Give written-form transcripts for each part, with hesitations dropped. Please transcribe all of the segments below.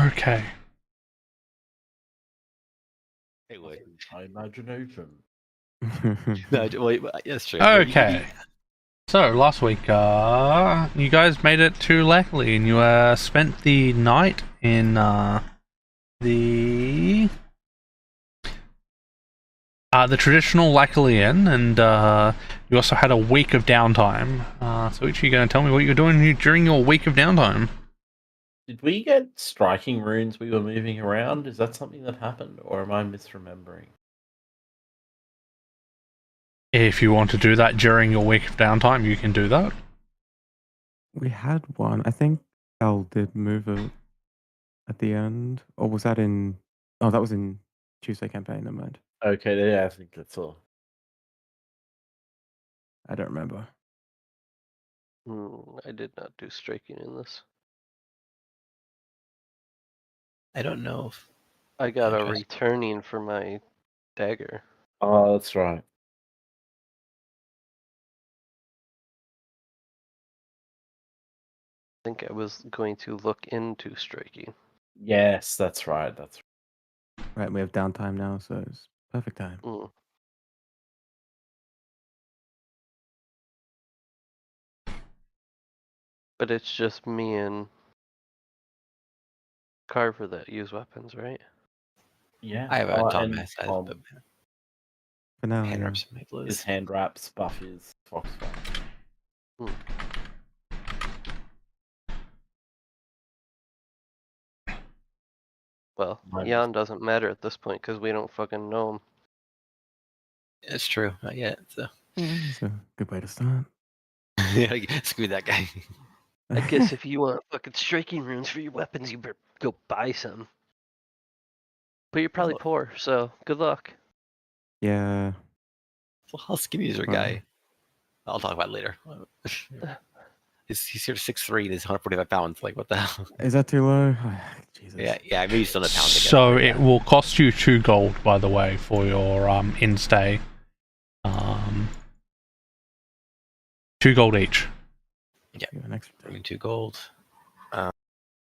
Okay. It would. My imagination. No, well, that's true. Okay. So last week, you guys made it to Lackley, and you spent the night in the traditional Lackley Inn, and you also had a week of downtime. So each of you going to tell me what you're doing during your week of downtime? Did we get striking runes we were moving around? Is that something that happened, or am I misremembering? If you want to do that during your week of downtime, you can do that. We had one. I think Elle did move it at the end. Or was that in... Oh, that was in Tuesday campaign, never mind. Okay, yeah, I think that's all. I don't remember. I did not do striking in this. I don't know if I got a Okay. returning for my dagger. Oh, that's right. I think I was going to look into striking. Yes, that's right. That's Right, we have downtime now, so it's perfect time. But it's just me and Carver that use weapons, right? yeah. I have a Tom and Mass. Tom, For now, Hand yeah. wraps my his blues. hand wraps, buff his foxfire. Well, Mine Jan doesn't matter at this point because we don't fucking know him. It's true. Not yet. So It's a good way to start. yeah, screw that guy. I guess if you want fucking striking runes for your weapons, you better go buy some. But you're probably poor, so good luck. Yeah. Well, how skinny is your Well. guy? I'll talk about it later. He's here 6'3" and he's 145 pounds. Like, what the hell? Is that too low? Jesus. Yeah, maybe still a pound. So it will cost you 2 gold, by the way, for your in-stay. 2 gold each. Yeah, An extra I mean, 2 gold.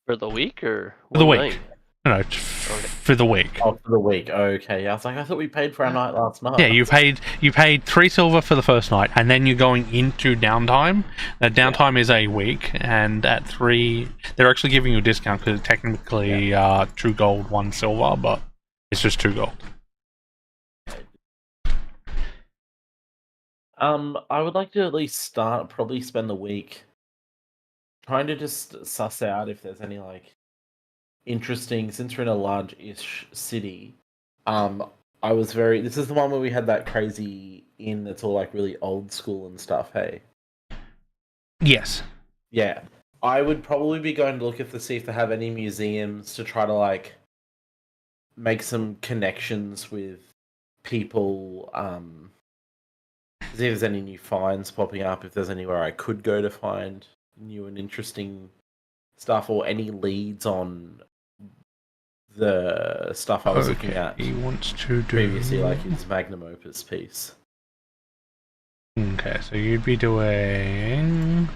For the week or For the one week. night? No, for the week. Oh, for the week. Okay, yeah. I was like, I thought we paid for our night last night. Yeah, you paid 3 silver for the first night, and then you're going into downtime. Now, downtime is a week, and at 3, they're actually giving you a discount because it's technically 2 gold, 1 silver, but it's just 2 gold. I would like to at least probably spend the week trying to just suss out if there's any like interesting, since we're in a large-ish city. This is the one where we had that crazy inn that's all like really old school and stuff, hey? Yes. Yeah. I would probably be going to look to see if they have any museums to try to like make some connections with people, see if there's any new finds popping up, if there's anywhere I could go to find new and interesting stuff, or any leads on the stuff I was looking at He wants to do previously, like his magnum opus piece. Okay, so you'd be doing.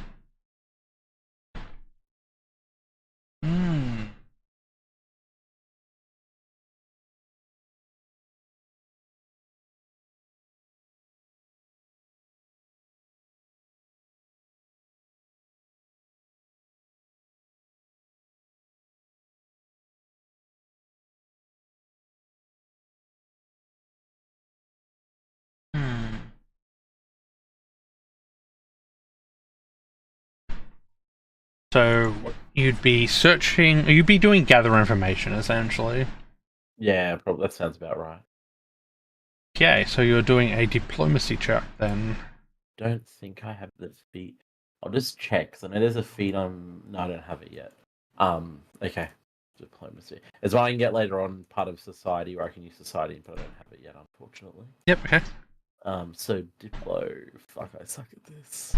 So you'd be searching. You'd be doing gather information essentially. Yeah, probably that sounds about right. Okay, so you're doing a diplomacy check then. Don't think I have the feat. I'll just check. So I know there's a feat on. No, I don't have it yet. Okay. Diplomacy. It's one I can get later on, part of society, where I can use society, but I don't have it yet, unfortunately. Yep. Okay. So Diplo. Fuck, I suck at this.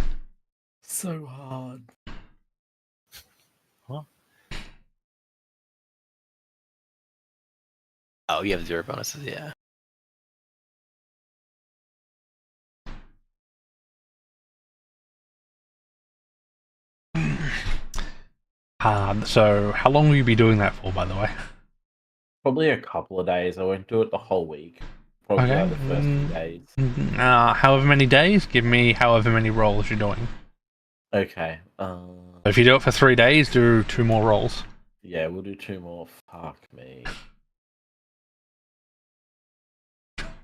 So hard. Huh? Oh, you have 0 bonuses, yeah. So how long will you be doing that for, by the way? Probably a couple of days. I won't do it the whole week. Probably Okay. like the first few days. However many days, give me however many rolls you're doing. Okay. If you do it for 3 days, do 2 more rolls. Yeah, we'll do 2 more. Fuck me.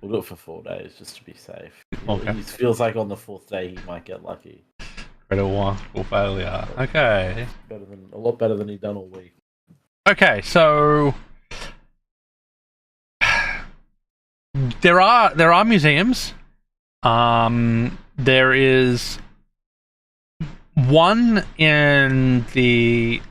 We'll do it for 4 days just to be safe. Okay. It feels like on the 4th day he might get lucky. Critical failure. Okay. A lot better than he'd done all week. Okay, so there are museums. There is one in the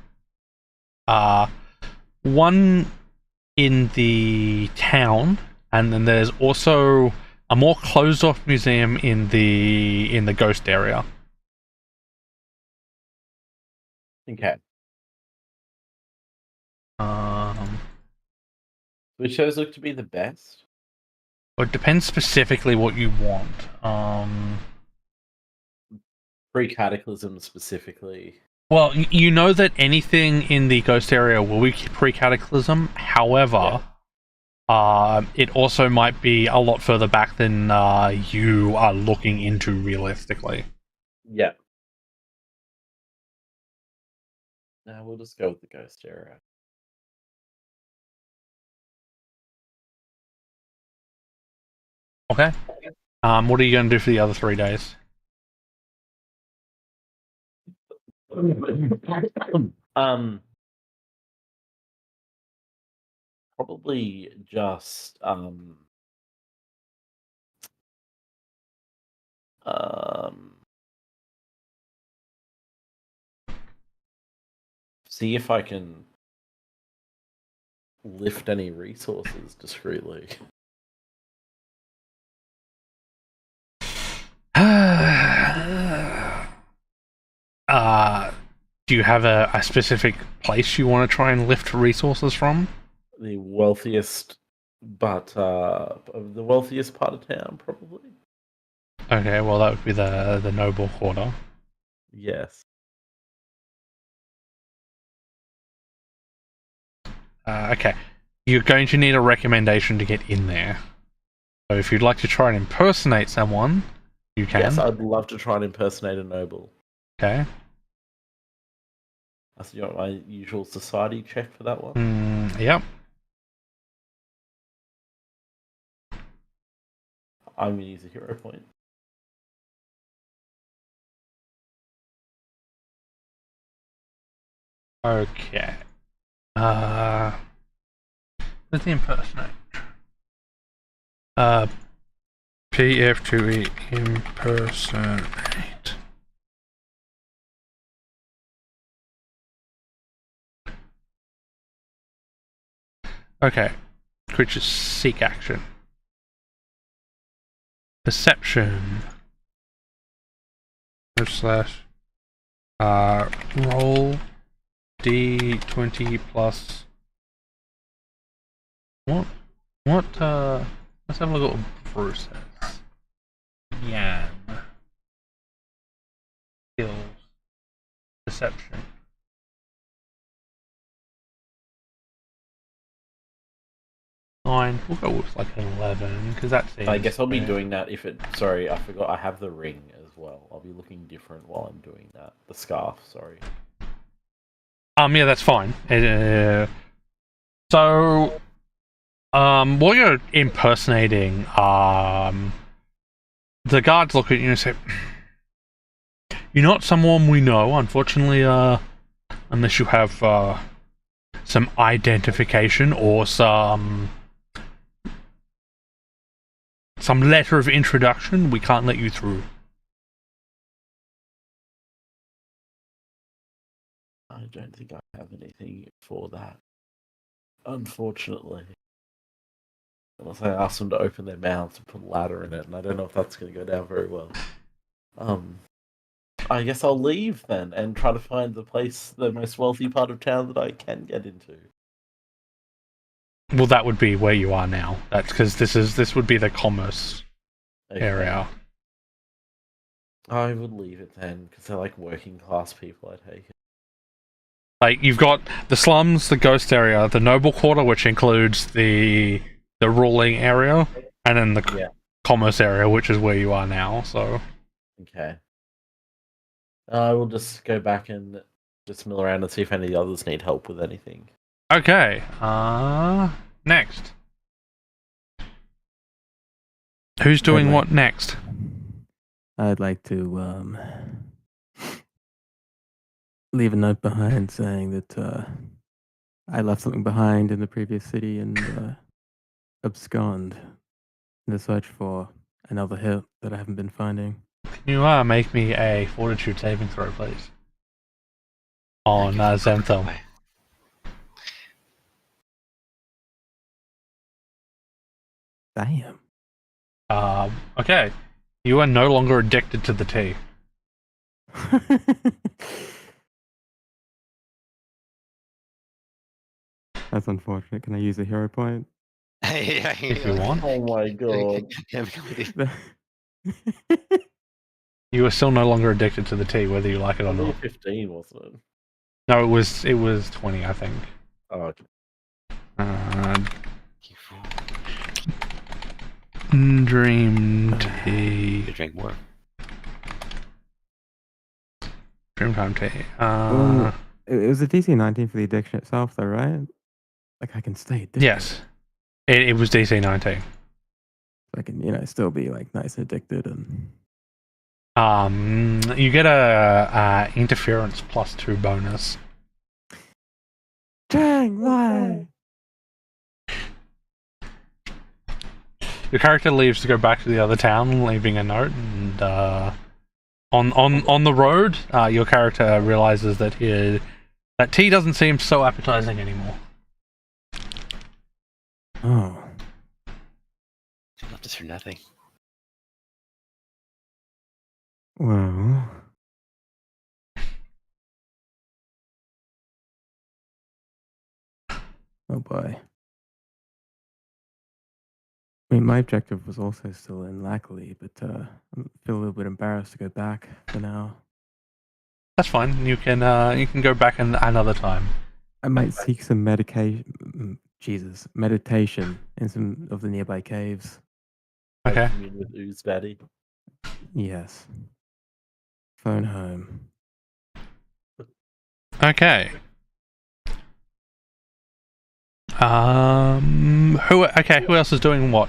town, and then there's also a more closed off museum in the ghost area. Okay. Which shows look to be the best? Well, it depends specifically what you want. Pre-Cataclysm specifically. Well, you know that anything in the ghost area will be pre-Cataclysm. However, it also might be a lot further back than you are looking into realistically. Yeah. Now we'll just go with the ghost area. Okay. What are you going to do for the other 3 days? Probably just see if I can lift any resources discreetly. Do you have a specific place you want to try and lift resources from? The wealthiest, but the wealthiest part of town, probably. Okay, well that would be the noble quarter. Yes. Okay, you're going to need a recommendation to get in there. So if you'd like to try and impersonate someone, you can. Yes, I'd love to try and impersonate a noble. Okay. That's my usual society check for that one. Yep. I'm going to use a hero point. Okay. Let's impersonate. PF2e impersonate. Okay. Creatures seek action. Perception. / roll D20 plus. What? Let's have a look at what Bruce says. Yan. Skills. Perception. We'll go with like an 11 because that seems. I guess I'll be fair. doing that if it. Sorry, I forgot. I have the ring as well. I'll be looking different while I'm doing that. The scarf. Sorry. Yeah, that's fine. So, while you're impersonating, the guards look at you and say, "You're not someone we know, unfortunately. Unless you have some identification or some letter of introduction, we can't let you through." I don't think I have anything for that. Unfortunately. Unless I ask them to open their mouths and put a ladder in it, and I don't know if that's going to go down very well. I guess I'll leave then and try to find the most wealthy part of town that I can get into. Well, that would be where you are now. That's because this would be the commerce Okay. area. I would leave it then, because they're like working class people, I take it. Like you've got the slums, the ghost area, the noble quarter, which includes the ruling area, and then the Yeah. commerce area, which is where you are now. So Okay. I will just go back and just mill around and see if any of the others need help with anything. okay. Next. Who's doing I'd what next? I'd like to leave a note behind saying that I left something behind in the previous city and abscond in the search for another hit that I haven't been finding. Can you make me a fortitude saving throw, please? On Zenthal. Damn. Okay. You are no longer addicted to the tea. That's unfortunate. Can I use a hero point? Yeah, If you want. Oh my god. You are still no longer addicted to the tea, whether you like it or Only not. 15, wasn't it? No, it was 20, I think. Oh, okay. Dream tea. You drink more. Dreamtime tea. It was a DC 19 for the addiction itself, though, right? Like I can stay addicted. Yes. It was DC 19. I can, still be like nice and addicted and. You get a interference +2 bonus. Dang, why? Your character leaves to go back to the other town, leaving a note, and on the road, your character realizes that that tea doesn't seem so appetizing anymore. Oh. Left us for nothing. Well. Oh boy. I mean, my objective was also still in Lackley, but I feel a little bit embarrassed to go back for now. That's fine. You can go back another time. I might seek some meditation in some of the nearby caves. Okay. Commune with Ooze Daddy. Yes. Phone home. Okay. Who else is doing what?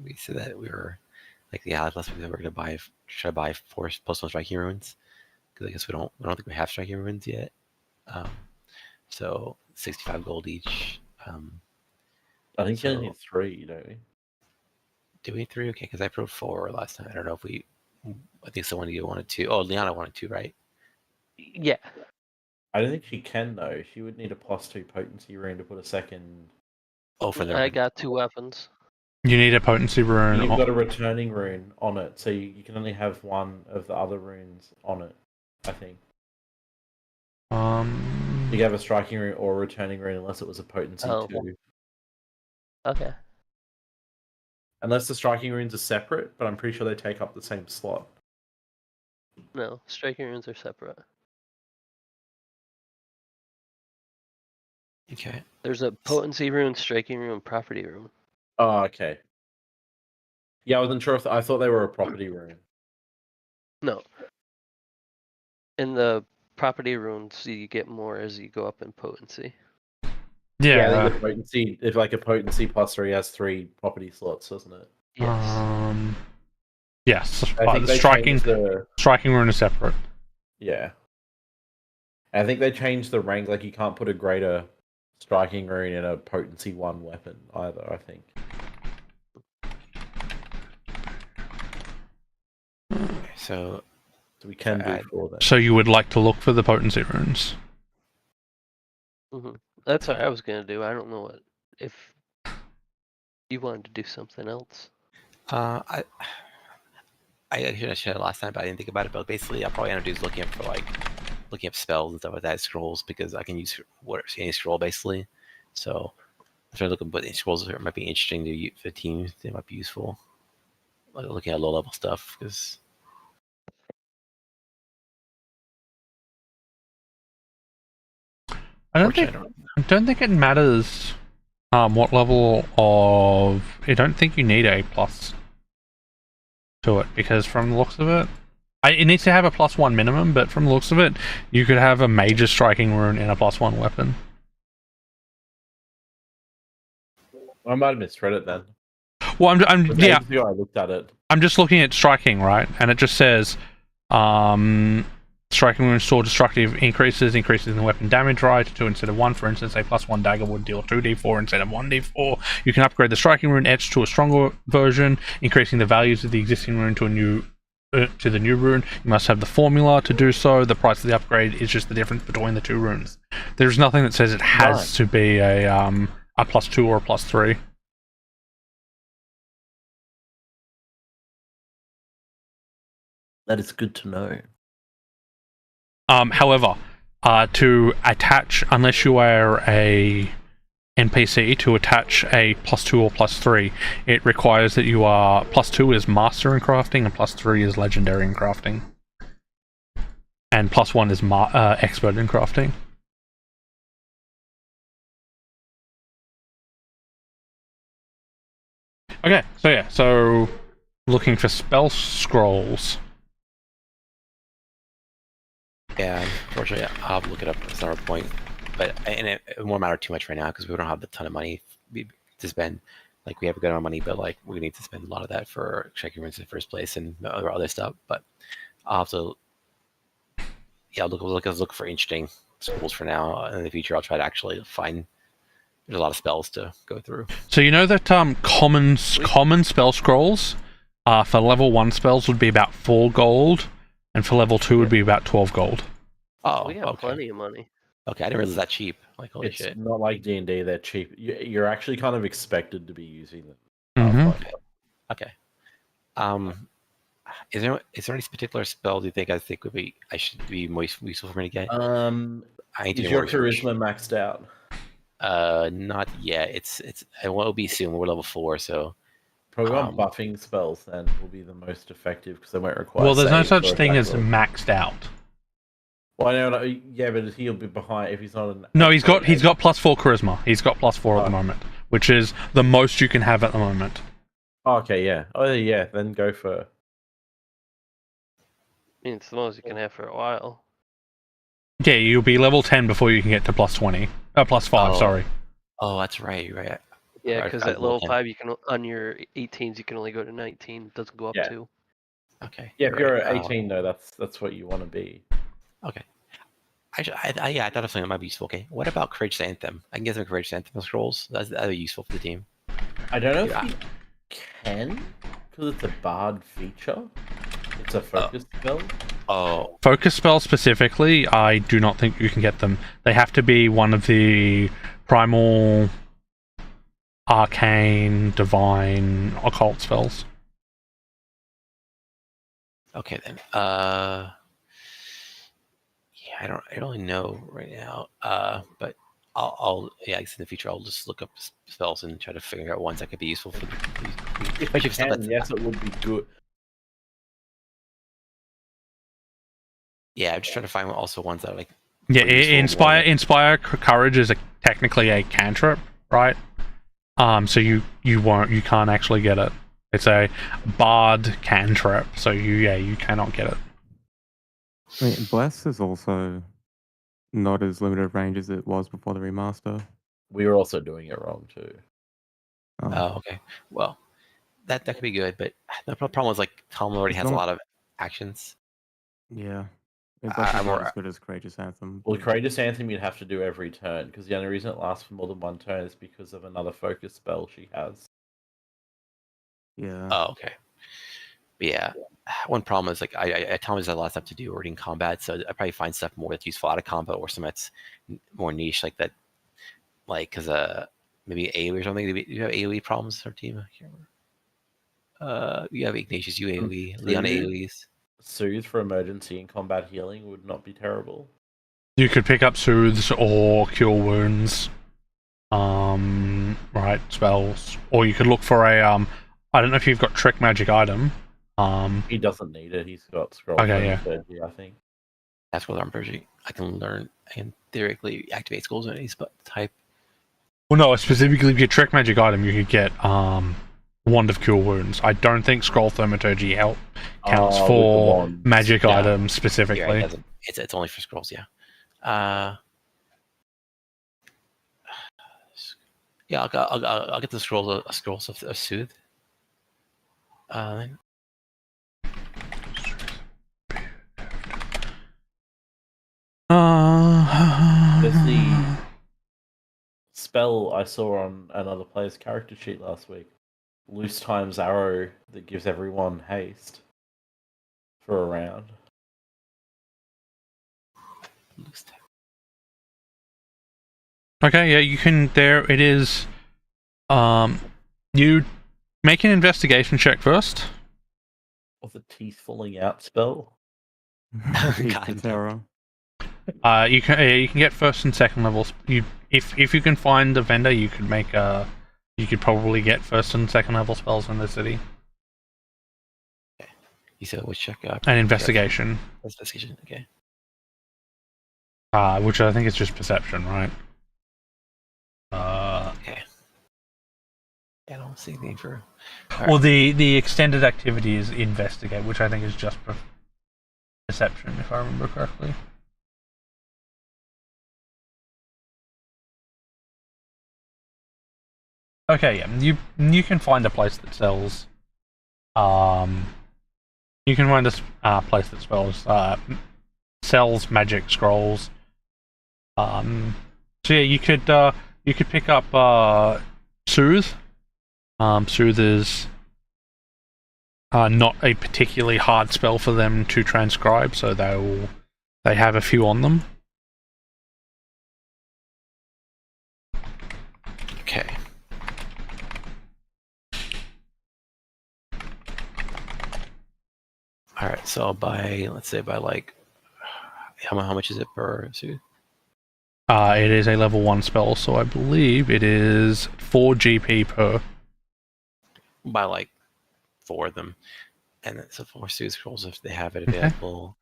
We said that we were like last week that we're gonna try to buy 4 postal striking ruins because I guess I don't think we have striking ruins yet. So 65 gold each. I think you only So- need 3, don't we? Do we need 3? Okay, because I proved 4 last time. I don't know if I think someone wanted 2. Oh, Liana wanted 2, right? Yeah. I don't think she can, though. She would need a +2 potency rune to put a second. Oh, for the I got 2 weapons. You need a potency rune. You've got a returning rune on it, so you can only have one of the other runes on it, I think. You can have a striking rune or a returning rune unless it was a potency 2. Okay. Unless the striking runes are separate, but I'm pretty sure they take up the same slot. No, striking runes are separate. Okay. There's a potency rune, striking rune, property rune. Oh, okay. Yeah, I wasn't sure if I thought they were a property rune. No. In the property runes, you get more as you go up in potency. Yeah, I think the potency, if like a potency +3 has 3 property slots, doesn't it? Yes. Yes. I think they changed striking rune is separate. Yeah. I think they changed the rank, like you can't put a greater striking rune in a potency 1 weapon either, I think. So we can do 4 then. So you would like to look for the potency runes? That's what I was gonna do. I don't know if you wanted to do something else. I should have last time, but I didn't think about it. But basically, I'll probably end up just looking up spells and stuff like that, scrolls, because I can use any scroll basically. So I'm trying to look at what scrolls might be interesting to the team. They might be useful. Like looking at low level stuff because Unfortunately, I don't think it matters what level of... I don't think you need a plus to it, because from the looks of it... it needs to have a +1 minimum, but from the looks of it, you could have a major striking rune in a +1 weapon. I might have misread it then. Well, I'm yeah, Ages ago I looked at it. I'm just looking at striking, right? And it just says, striking rune store destructive increases in the weapon damage, right? 2 instead of 1, for instance, a +1 dagger would deal 2d4 instead of 1d4. You can upgrade the striking rune etch to a stronger version, increasing the values of the existing rune to the new rune. You must have the formula to do so. The price of the upgrade is just the difference between the two runes. There's nothing that says it has to be a +2 or a +3. That is good to know. However, to attach, unless you are a NPC, to attach a +2 or +3, it requires that you are... +2 is master in crafting, and +3 is legendary in crafting. And +1 is expert in crafting. Okay, so yeah, so looking for spell scrolls. Yeah, unfortunately, I'll have to look it up at some other point. But it won't matter too much right now because we don't have a ton of money to spend. Like, we have a good amount of money, but like we need to spend a lot of that for checking rooms in the first place and other stuff. But I'll have to, yeah, look for interesting schools for now. In the future, I'll try to actually find. There's a lot of spells to go through. So you know that common spell scrolls for level 1 spells would be about 4 gold, and for level 2 would be about 12 gold. Oh, We got plenty of money. Okay, I didn't realize that cheap. Like, holy It's shit. not like D&D, they're cheap. You're actually kind of expected to be using them. Mhm. Okay. Is there any particular spell do you think I should be most useful for me to get? I need to Is do your more research. charisma maxed out? Not yet. It will be soon. We're level 4, so Probably on buffing spells then will be the most effective because they won't require. Well, there's no saves such or thing attack as rolls. maxed out. Well, I know, yeah, but he'll be behind if he's not an. No, he's got +4 charisma. He's got +4 at the Oh. moment, which is the most you can have at the moment. Oh, okay, yeah. Oh, yeah. Then go for. I mean, it's the most you can have for a while. Yeah, you'll be level 10 before you can get to +20. +5, Oh. sorry. Oh, that's right. Right. Yeah, Right, because I at level will 5, you can on your 18s you can only go to 19. It doesn't go up Yeah. 2. Okay. Yeah, if you're right. at 18, though, that's what you want to be. Okay. I thought of something that might be useful. Okay. What about Courageous Anthem? I can get some Courageous Anthem scrolls. That'd be useful for the team. I don't know Yeah. if you can, because it's a bard feature. It's a focus spell. Oh, Focus spells specifically, I do not think you can get them. They have to be one of the primal, arcane, divine, occult spells. okay then. Yeah, I don't really know right now. But I'll I guess in the future I'll just look up spells and try to figure out ones that could be useful for If especially you for stuff can, that's... yes, it would be good. Yeah, I'm just trying to find also ones that are like... Yeah, for useful more. inspire courage is technically a cantrip, right? So you can't actually get it. It's a bard cantrip, so you cannot get it. I mean, Bless is also not as limited range as it was before the remaster. We were also doing it wrong too. Oh, okay. Well, that could be good, but the problem is like Tom already It's has a not- lot of actions. Yeah. It's I'm actually not more- as good as Courageous Anthem. Well, Courageous Anthem you'd have to do every turn, because the only reason it lasts for more than one turn is because of another focus spell she has. Yeah. Oh, okay. But yeah, one problem is like I Tom has a lot of stuff to do already in combat, so I probably find stuff more that's useful out of combat or some that's more niche like that, like because maybe AoE or something. Do you have AoE problems in our team? I can't remember. You have Ignatius, you AoE, Leon AoEs. Soothe for emergency and combat healing would not be terrible. You could pick up soothes or cure wounds, right, spells, or you could look for a I don't know if you've got trick magic item. He doesn't need it. He's got scroll. Okay, yeah. 30, I think. That's what I'm project. I can learn and theoretically activate scrolls in any type. Well, no, specifically if you trick magic item, you could get Wand of Cure Wounds. I don't think Scroll Thaumaturgy counts with the for wands. magic Yeah. items specifically. Yeah, it doesn't. It's only for scrolls. Yeah. Yeah, I'll get the scrolls of soothe. There's the spell I saw on another player's character sheet last week. Loose times arrow that gives everyone haste for a round. Okay, yeah, you can. There it is. You make an investigation check first. Or the teeth falling out spell. Teeth God. of terror. You can get first and second levels. If you can find a vendor, you could make you could probably get first and second level spells in the city. You said which check? An investigation. Investigation. Okay. Which I think is just perception, right? Okay. I don't see anything for. Well, the extended activity is investigate, which I think is just perception, if I remember correctly. Okay, yeah, you can find a place that sells. You can find a place that sells magic scrolls. So yeah, you could pick up soothe. Soothe is not a particularly hard spell for them to transcribe, so they have a few on them. Okay. All right, so I'll buy. Let's say buy like how much is it per suit? It is a level 1 spell, so I believe it is 4 GP per. Buy like 4 of them, and then so 4 suit scrolls if they have it available.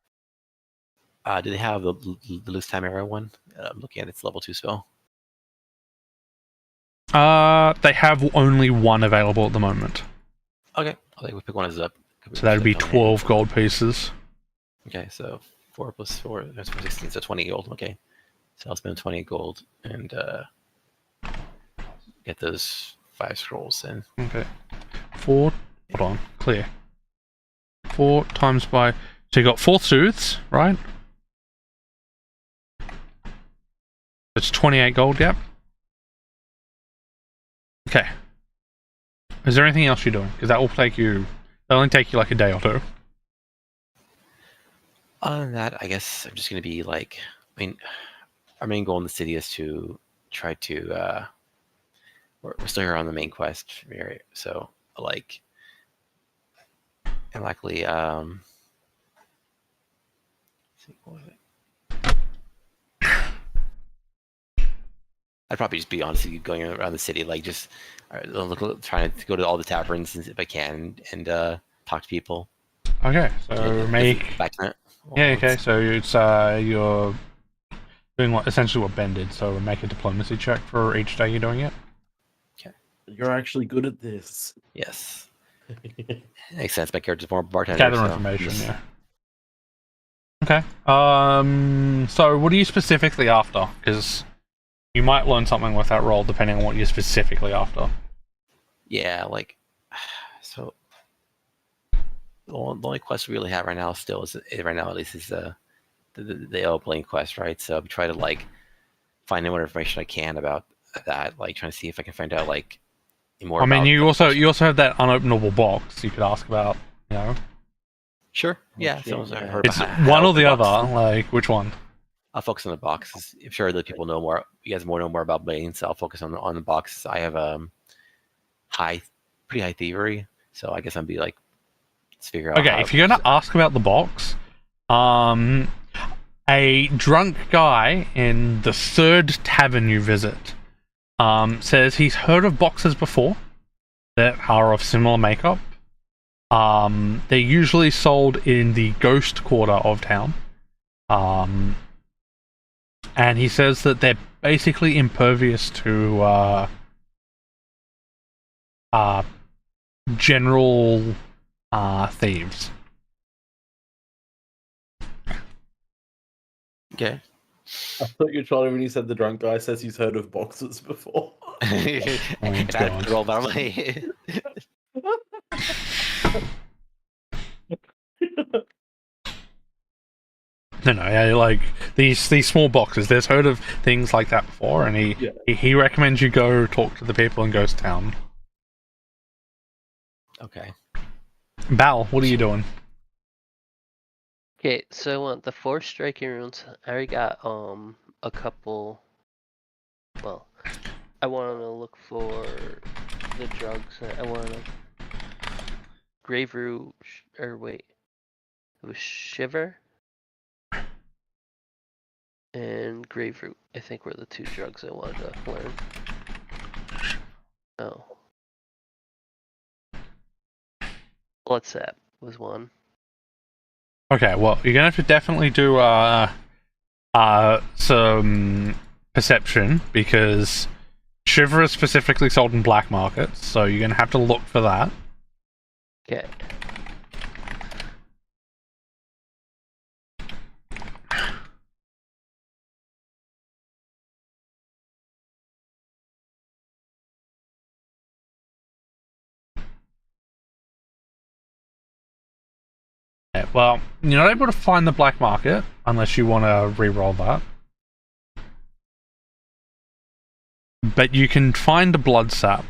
Do they have the loose time arrow one? I'm looking at its level 2 spell. They have only one available at the moment. Okay, I think we pick one as up. So that would be 12 gold pieces. Okay, so 4 plus 4, that's 16, so 20 gold. Okay, so I'll spend 20 gold and get those 5 scrolls in. Okay. 4. Hold on. Clear. 4 times by. So you got 4 soothes, right? It's 28 gold, yep. Okay. Is there anything else you're doing? Because that will take you. It'll only take you like a day or two. Other than that, I guess I'm just going to be like. I mean, our main goal in the city is to try to. We're still here on the main quest, so like. And likely, let's see, what was it? I'd probably just be honestly going around the city, like just trying to go to all the taverns if I can and talk to people. Okay, so make. Back to that. Yeah, okay, so it's you're doing essentially what Ben did, so make a diplomacy check for each day you're doing it. Okay. You're actually good at this. Yes. Makes sense. My character's more bartender. Gather information, yeah. Okay. So what are you specifically after? Because you might learn something with that role depending on what you're specifically after. Yeah, like so. The only quest we really have right now still is right now at least is the Opening quest, right? So I'm trying to like find out what information I can about that, like trying to see if I can find out like more. I mean, you also have that unopenable box you could ask about, you know. Sure. Yeah. Yeah. It's one or the other. Like which one? I'll focus on the boxes. I'm sure that people know more. You guys know more about Bane, so I'll focus on the boxes. I have pretty high thievery, so I guess I'd be like, let's figure out. Okay, if you're gonna ask about the box, a drunk guy in the 3rd tavern you visit says he's heard of boxes before that are of similar makeup. They're usually sold in the ghost quarter of town. And he says that they're basically impervious to general thieves. Okay. I thought you were trolling when you said the drunk guy says he's heard of boxers before. If I had God. to roll that on my head. No, yeah, like these small boxes. There's heard of things like that before, and he recommends you go talk to the people in Ghost Town. Okay. Bal, what are you doing? Okay, so I want the 4 striking runes. I already got a couple. Well, I want to look for the drugs. I want to grave root or wait, it was shiver and grave root. I think were the 2 drugs I wanted to learn. Oh, blood sap was one. Okay, well, you're gonna have to definitely do some perception, because Shiver is specifically sold in black markets, so you're gonna have to look for that. Okay. Yeah, well, you're not able to find the black market unless you want to re-roll that. But you can find the blood sap.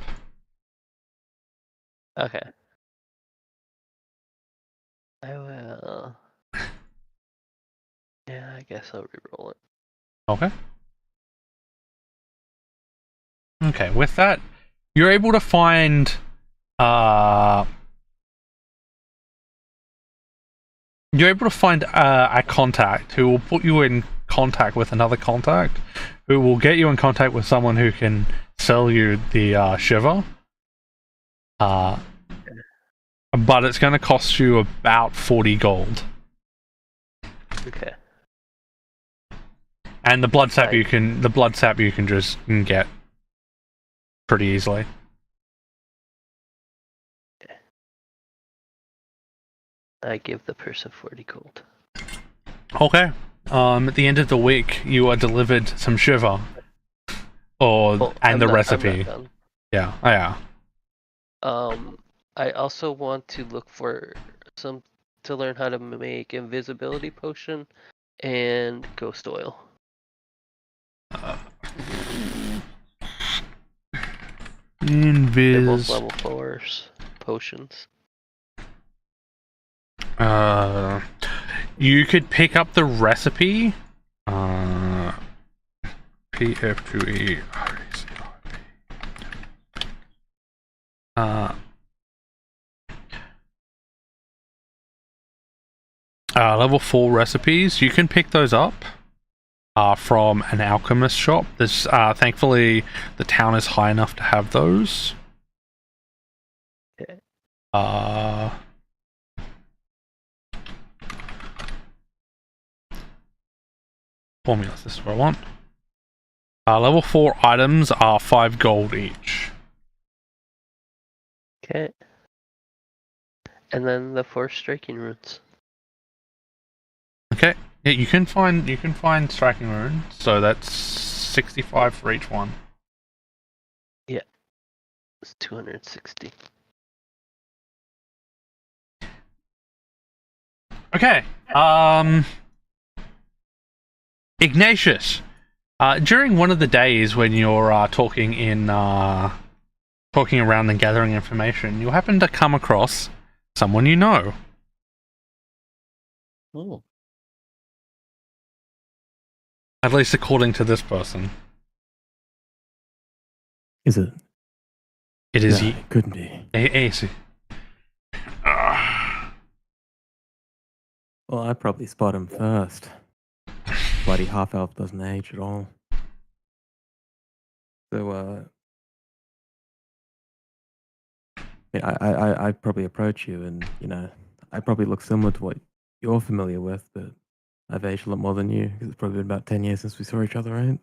Okay. I will. Yeah, I guess I'll re-roll it. Okay. Okay, with that, you're able to find a contact who will put you in contact with another contact, who will get you in contact with someone who can sell you the shiver. But it's going to cost you about 40 gold. Okay. And the blood sap Right. you can just get pretty easily. I give the person 40 gold. Okay. At the end of the week, you are delivered some shiver, and I'm the not recipe. done. Yeah. Oh, yeah. I also want to look for to learn how to make invisibility potion and ghost oil. They're both Invis. level 4s potions. You could pick up the recipe. PF2e. Level 4 recipes. You can pick those up from an alchemist shop. There's thankfully the town is high enough to have those. Okay. Formulas, this is what I want. Level 4 items are 5 gold each. Okay. And then the 4 striking runes. Okay. Yeah, you can find striking rune, so that's 65 for each one. It's 260. Okay. Ignatius. During one of the days when you're talking around and gathering information, you happen to come across someone you know. Oh. At least according to this person. Is it? It is. No, it couldn't be. Easy. Well, I'd probably spot him first. Bloody half elf doesn't age at all. So, I'd probably approach you, and I'd probably look similar to what you're familiar with, but I've aged a lot more than you, because it's probably been about 10 years since we saw each other, right?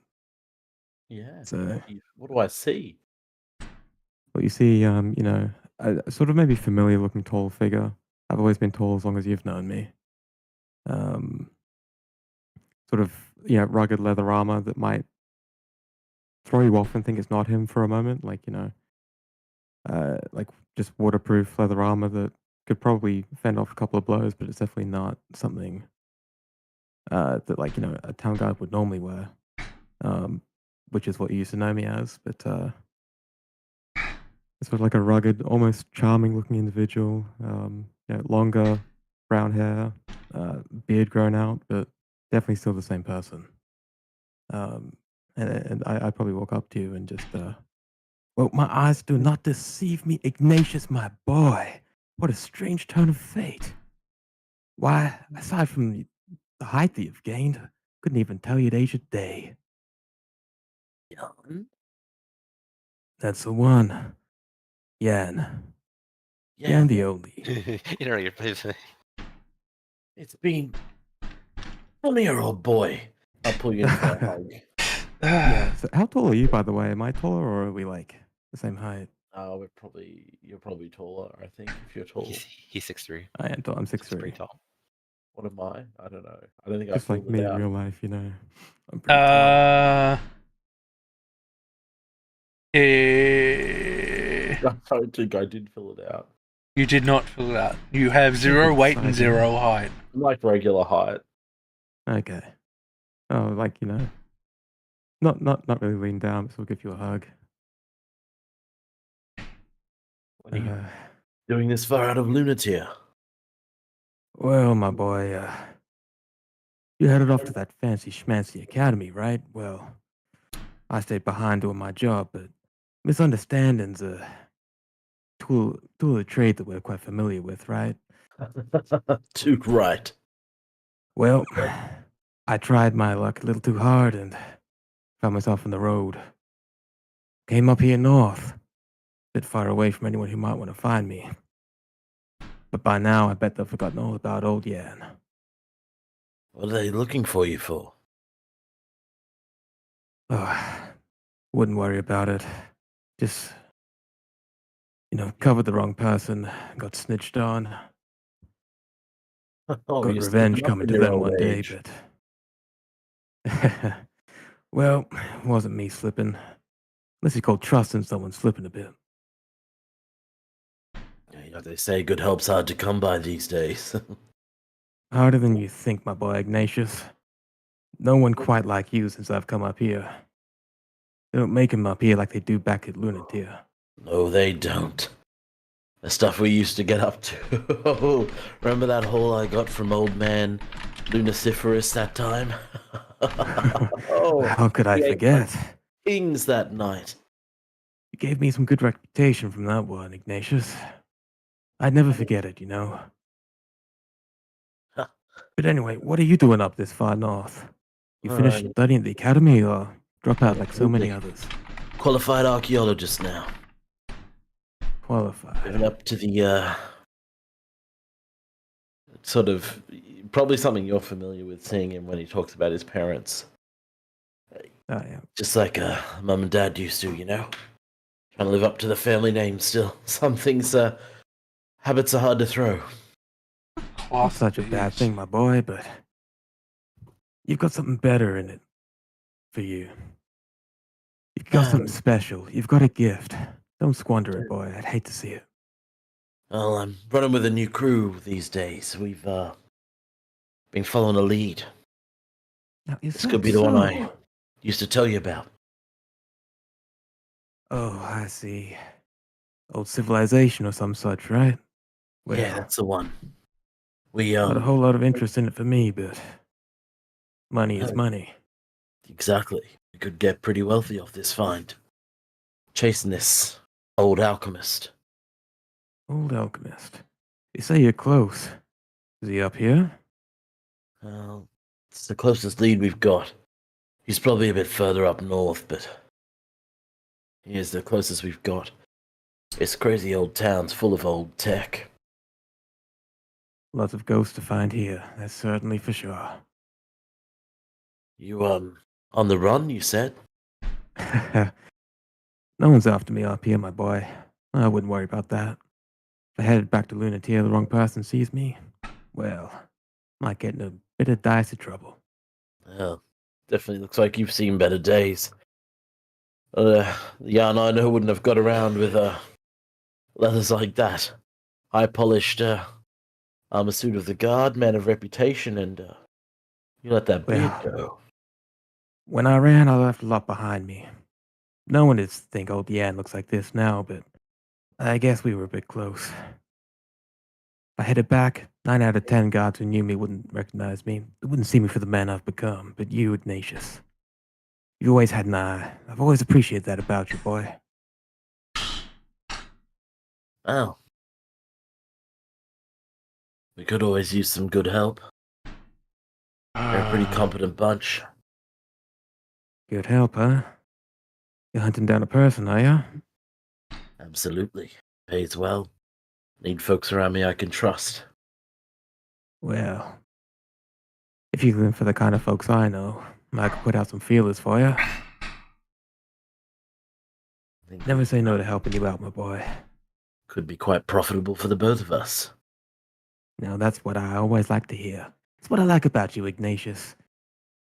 Yeah. So, What do I see? well, you see, a sort of maybe familiar looking tall figure. I've always been tall as long as you've known me. Um, Sort of, rugged leather armor that might throw you off and think it's not him for a moment. Like just waterproof leather armor that could probably fend off a couple of blows, but it's definitely not something that a town guard would normally wear, which is what you used to know me as. But it's sort of like a rugged, almost charming looking individual. Longer brown hair, beard grown out, but definitely still the same person. And I probably walk up to you and just, well, my eyes do not deceive me, Ignatius, my boy. What a strange turn of fate. Why, aside from the height that you've gained, couldn't even tell you'd age a day. Jan? That's the one. Yan. Yan the only. You know your place. It's been. Come here, old boy. I'll pull you in for a hug. Yeah. So how tall are you, by the way? Am I taller or are we like the same height? You're probably taller, I think, if you're tall. He's 6'3". I am tall. I'm He's pretty 6'3". tall. What am I? I don't know. I don't think Just I like filled me it in out. real life, I'm pretty tall. Eh, I don't think I did fill it out. you did not fill it out. You have 0 weight and 0 height. I'm like regular height. Okay. Oh, not really lean down, but still give you a hug. When are you doing this far out of Lunatia? Well, my boy, you headed off to that fancy schmancy academy, right? Well, I stayed behind doing my job, but misunderstandings are tool of the trade that we're quite familiar with, right? Too right. Well, I tried my luck a little too hard and found myself on the road. Came up here north, a bit far away from anyone who might want to find me. But by now, I bet they've forgotten all about old Yan. What are they looking for you for? Oh, wouldn't worry about it. Just, covered the wrong person, got snitched on. Oh, Got you're revenge sticking up coming in to your them old one day, age. but... Well, it wasn't me slipping. Unless you call trusting someone slipping a bit. They say good help's hard to come by these days. Harder than you think, my boy Ignatius. No one quite like you since I've come up here. They don't make 'em up here like they do back at Lunatia. No, they don't. The stuff we used to get up to. Remember that hole I got from old man Lunaciferous that time? How could I forget? Kings that night. You gave me some good reputation from that one, Ignatius. I'd never forget it, But anyway, what are you doing up this far north? You finished studying at the academy or drop out like so many others? Qualified archaeologist now. Qualified. Living up to the, sort of, probably something you're familiar with, seeing him when he talks about his parents. Oh, yeah. Just like mum and dad used to, Trying to live up to the family name still. Some things, habits are hard to throw. Not such a bad thing, my boy, but you've got something better in it for you. You've got something special. You've got a gift. Don't squander it, boy. I'd hate to see it. Well, I'm running with a new crew these days. We've been following a lead. Now, This could be the one I used to tell you about. Oh, I see. Old civilization or some such, right? Well, Yeah, that's the one. We not a whole lot of interest in it for me, but money is money. Exactly. We could get pretty wealthy off this find. Chasing this old alchemist. Old alchemist. You say you're close. Is he up here? Well, it's the closest lead we've got. He's probably a bit further up north, but he is the closest we've got. This crazy old town's full of old tech. Lots of ghosts to find here, that's certainly for sure. You, on the run, you said? No one's after me up here, my boy. I wouldn't worry about that. If I headed back to Lunatia, the wrong person sees me, well, might get in a bit of dicey trouble. Well, definitely looks like you've seen better days. Jan I know wouldn't have got around with, leathers like that. High-polished, armor suit of the guard, man of reputation, and, you let that beard Well, go. when I ran, I left a lot behind me. No one would think old Yan looks like this now, but I guess we were a bit close. If I headed back, 9 out of 10 gods who knew me wouldn't recognize me. They wouldn't see me for the man I've become, but you, Ignatius. You've always had an eye. I've always appreciated that about you, boy. Oh. We could always use some good help. You're a pretty competent bunch. Good help, huh? You're hunting down a person, are you? Absolutely. Pays well. Need folks around me I can trust. Well, if you're looking for the kind of folks I know, I could put out some feelers for you. Never say no to helping you out, my boy. Could be quite profitable for the both of us. Now, that's what I always like to hear. It's what I like about you, Ignatius.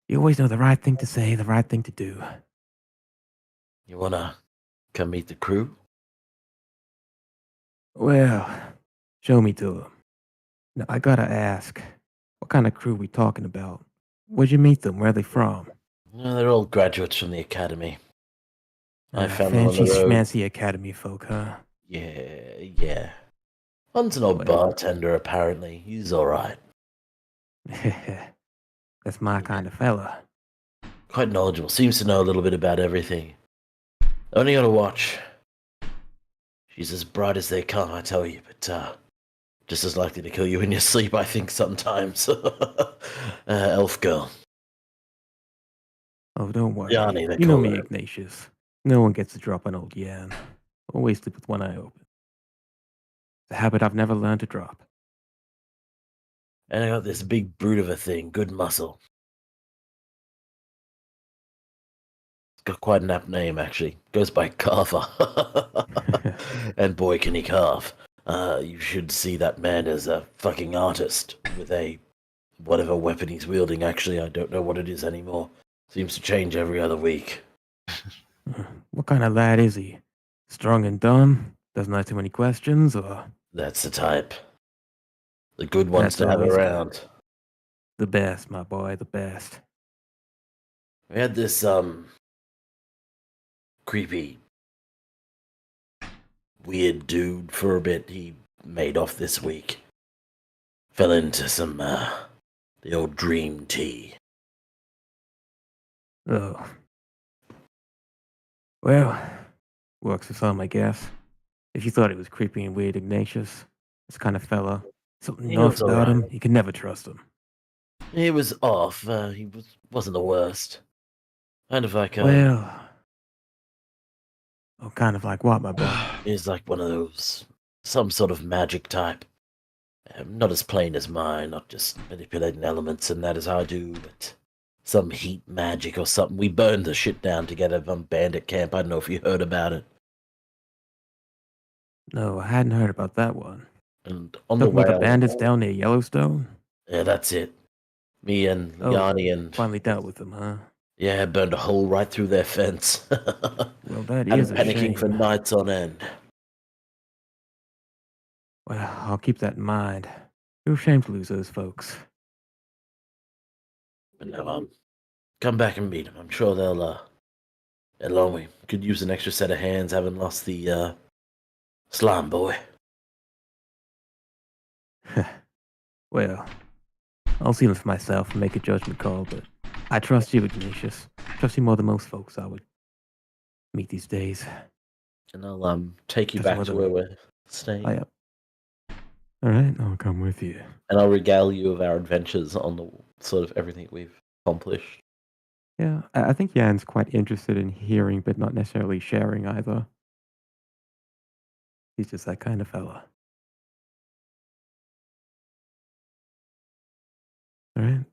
You always know the right thing to say, the right thing to do. You wanna come meet the crew? Well, show me to 'em. Now, I gotta ask, what kind of crew we talking about? Where'd you meet them? Where are they from? No, they're all graduates from the academy. I found them on Fancy the road. schmancy academy folk, huh? Yeah. One's an old Well. bartender, apparently. He's alright. That's my kind of fella. Quite knowledgeable. Seems to know a little bit about everything. Only gotta watch. She's as bright as they come, I tell you, but, just as likely to kill you in your sleep, I think, sometimes. Elf girl. Oh, don't worry. Yanni, they You know call me, her. Ignatius. No one gets to drop an old Yan. Always sleep with one eye open. It's a habit I've never learned to drop. And I got this big brute of a thing, good muscle. It's got quite an apt name, actually. Goes by Carver. And boy, can he carve. You should see that man as a fucking artist with a whatever weapon he's wielding. Actually, I don't know what it is anymore. Seems to change every other week. What kind of lad is he? Strong and dumb? Doesn't ask too many questions, or That's the type. The good ones That's to have always good. around. the best, my boy, the best? We had this, creepy, weird dude for a bit. He made off this week. Fell into some, the old dream tea. Oh. Well, works for some, I guess. If you thought it was creepy and weird, Ignatius, this kind of fella, something He off was about him, alright. you can never trust him. He was off. He wasn't the worst. Kind of like, Kind of like what, my boy? he's like one of those, some sort of magic type. Not as plain as mine, not just manipulating elements and that as I do, but some heat magic or something. We burned the shit down together from bandit camp. I don't know if you heard about it. No, I hadn't heard about that one. And on the Talking way, about the bandits down near Yellowstone? yeah, that's it. Me and Oh, Yanni and finally dealt with them, huh? yeah, burned a hole right through their fence. Well, that Had 'em is a panicking for shame. nights on end. Well, I'll keep that in mind. Real shame to lose those folks. But now, come back and meet them. I'm sure they'll we could use an extra set of hands, having lost the slime boy. Well, I'll see them for myself and make a judgment call, but I trust you, Ignatius. Trust you more than most folks I would meet these days. And I'll take you Just back one to of where them. we're staying. Oh, yeah. All right, I'll come with you. And I'll regale you of our adventures on the sort of everything we've accomplished. Yeah, I think Jan's quite interested in hearing, but not necessarily sharing either. He's just that kind of fella. All right.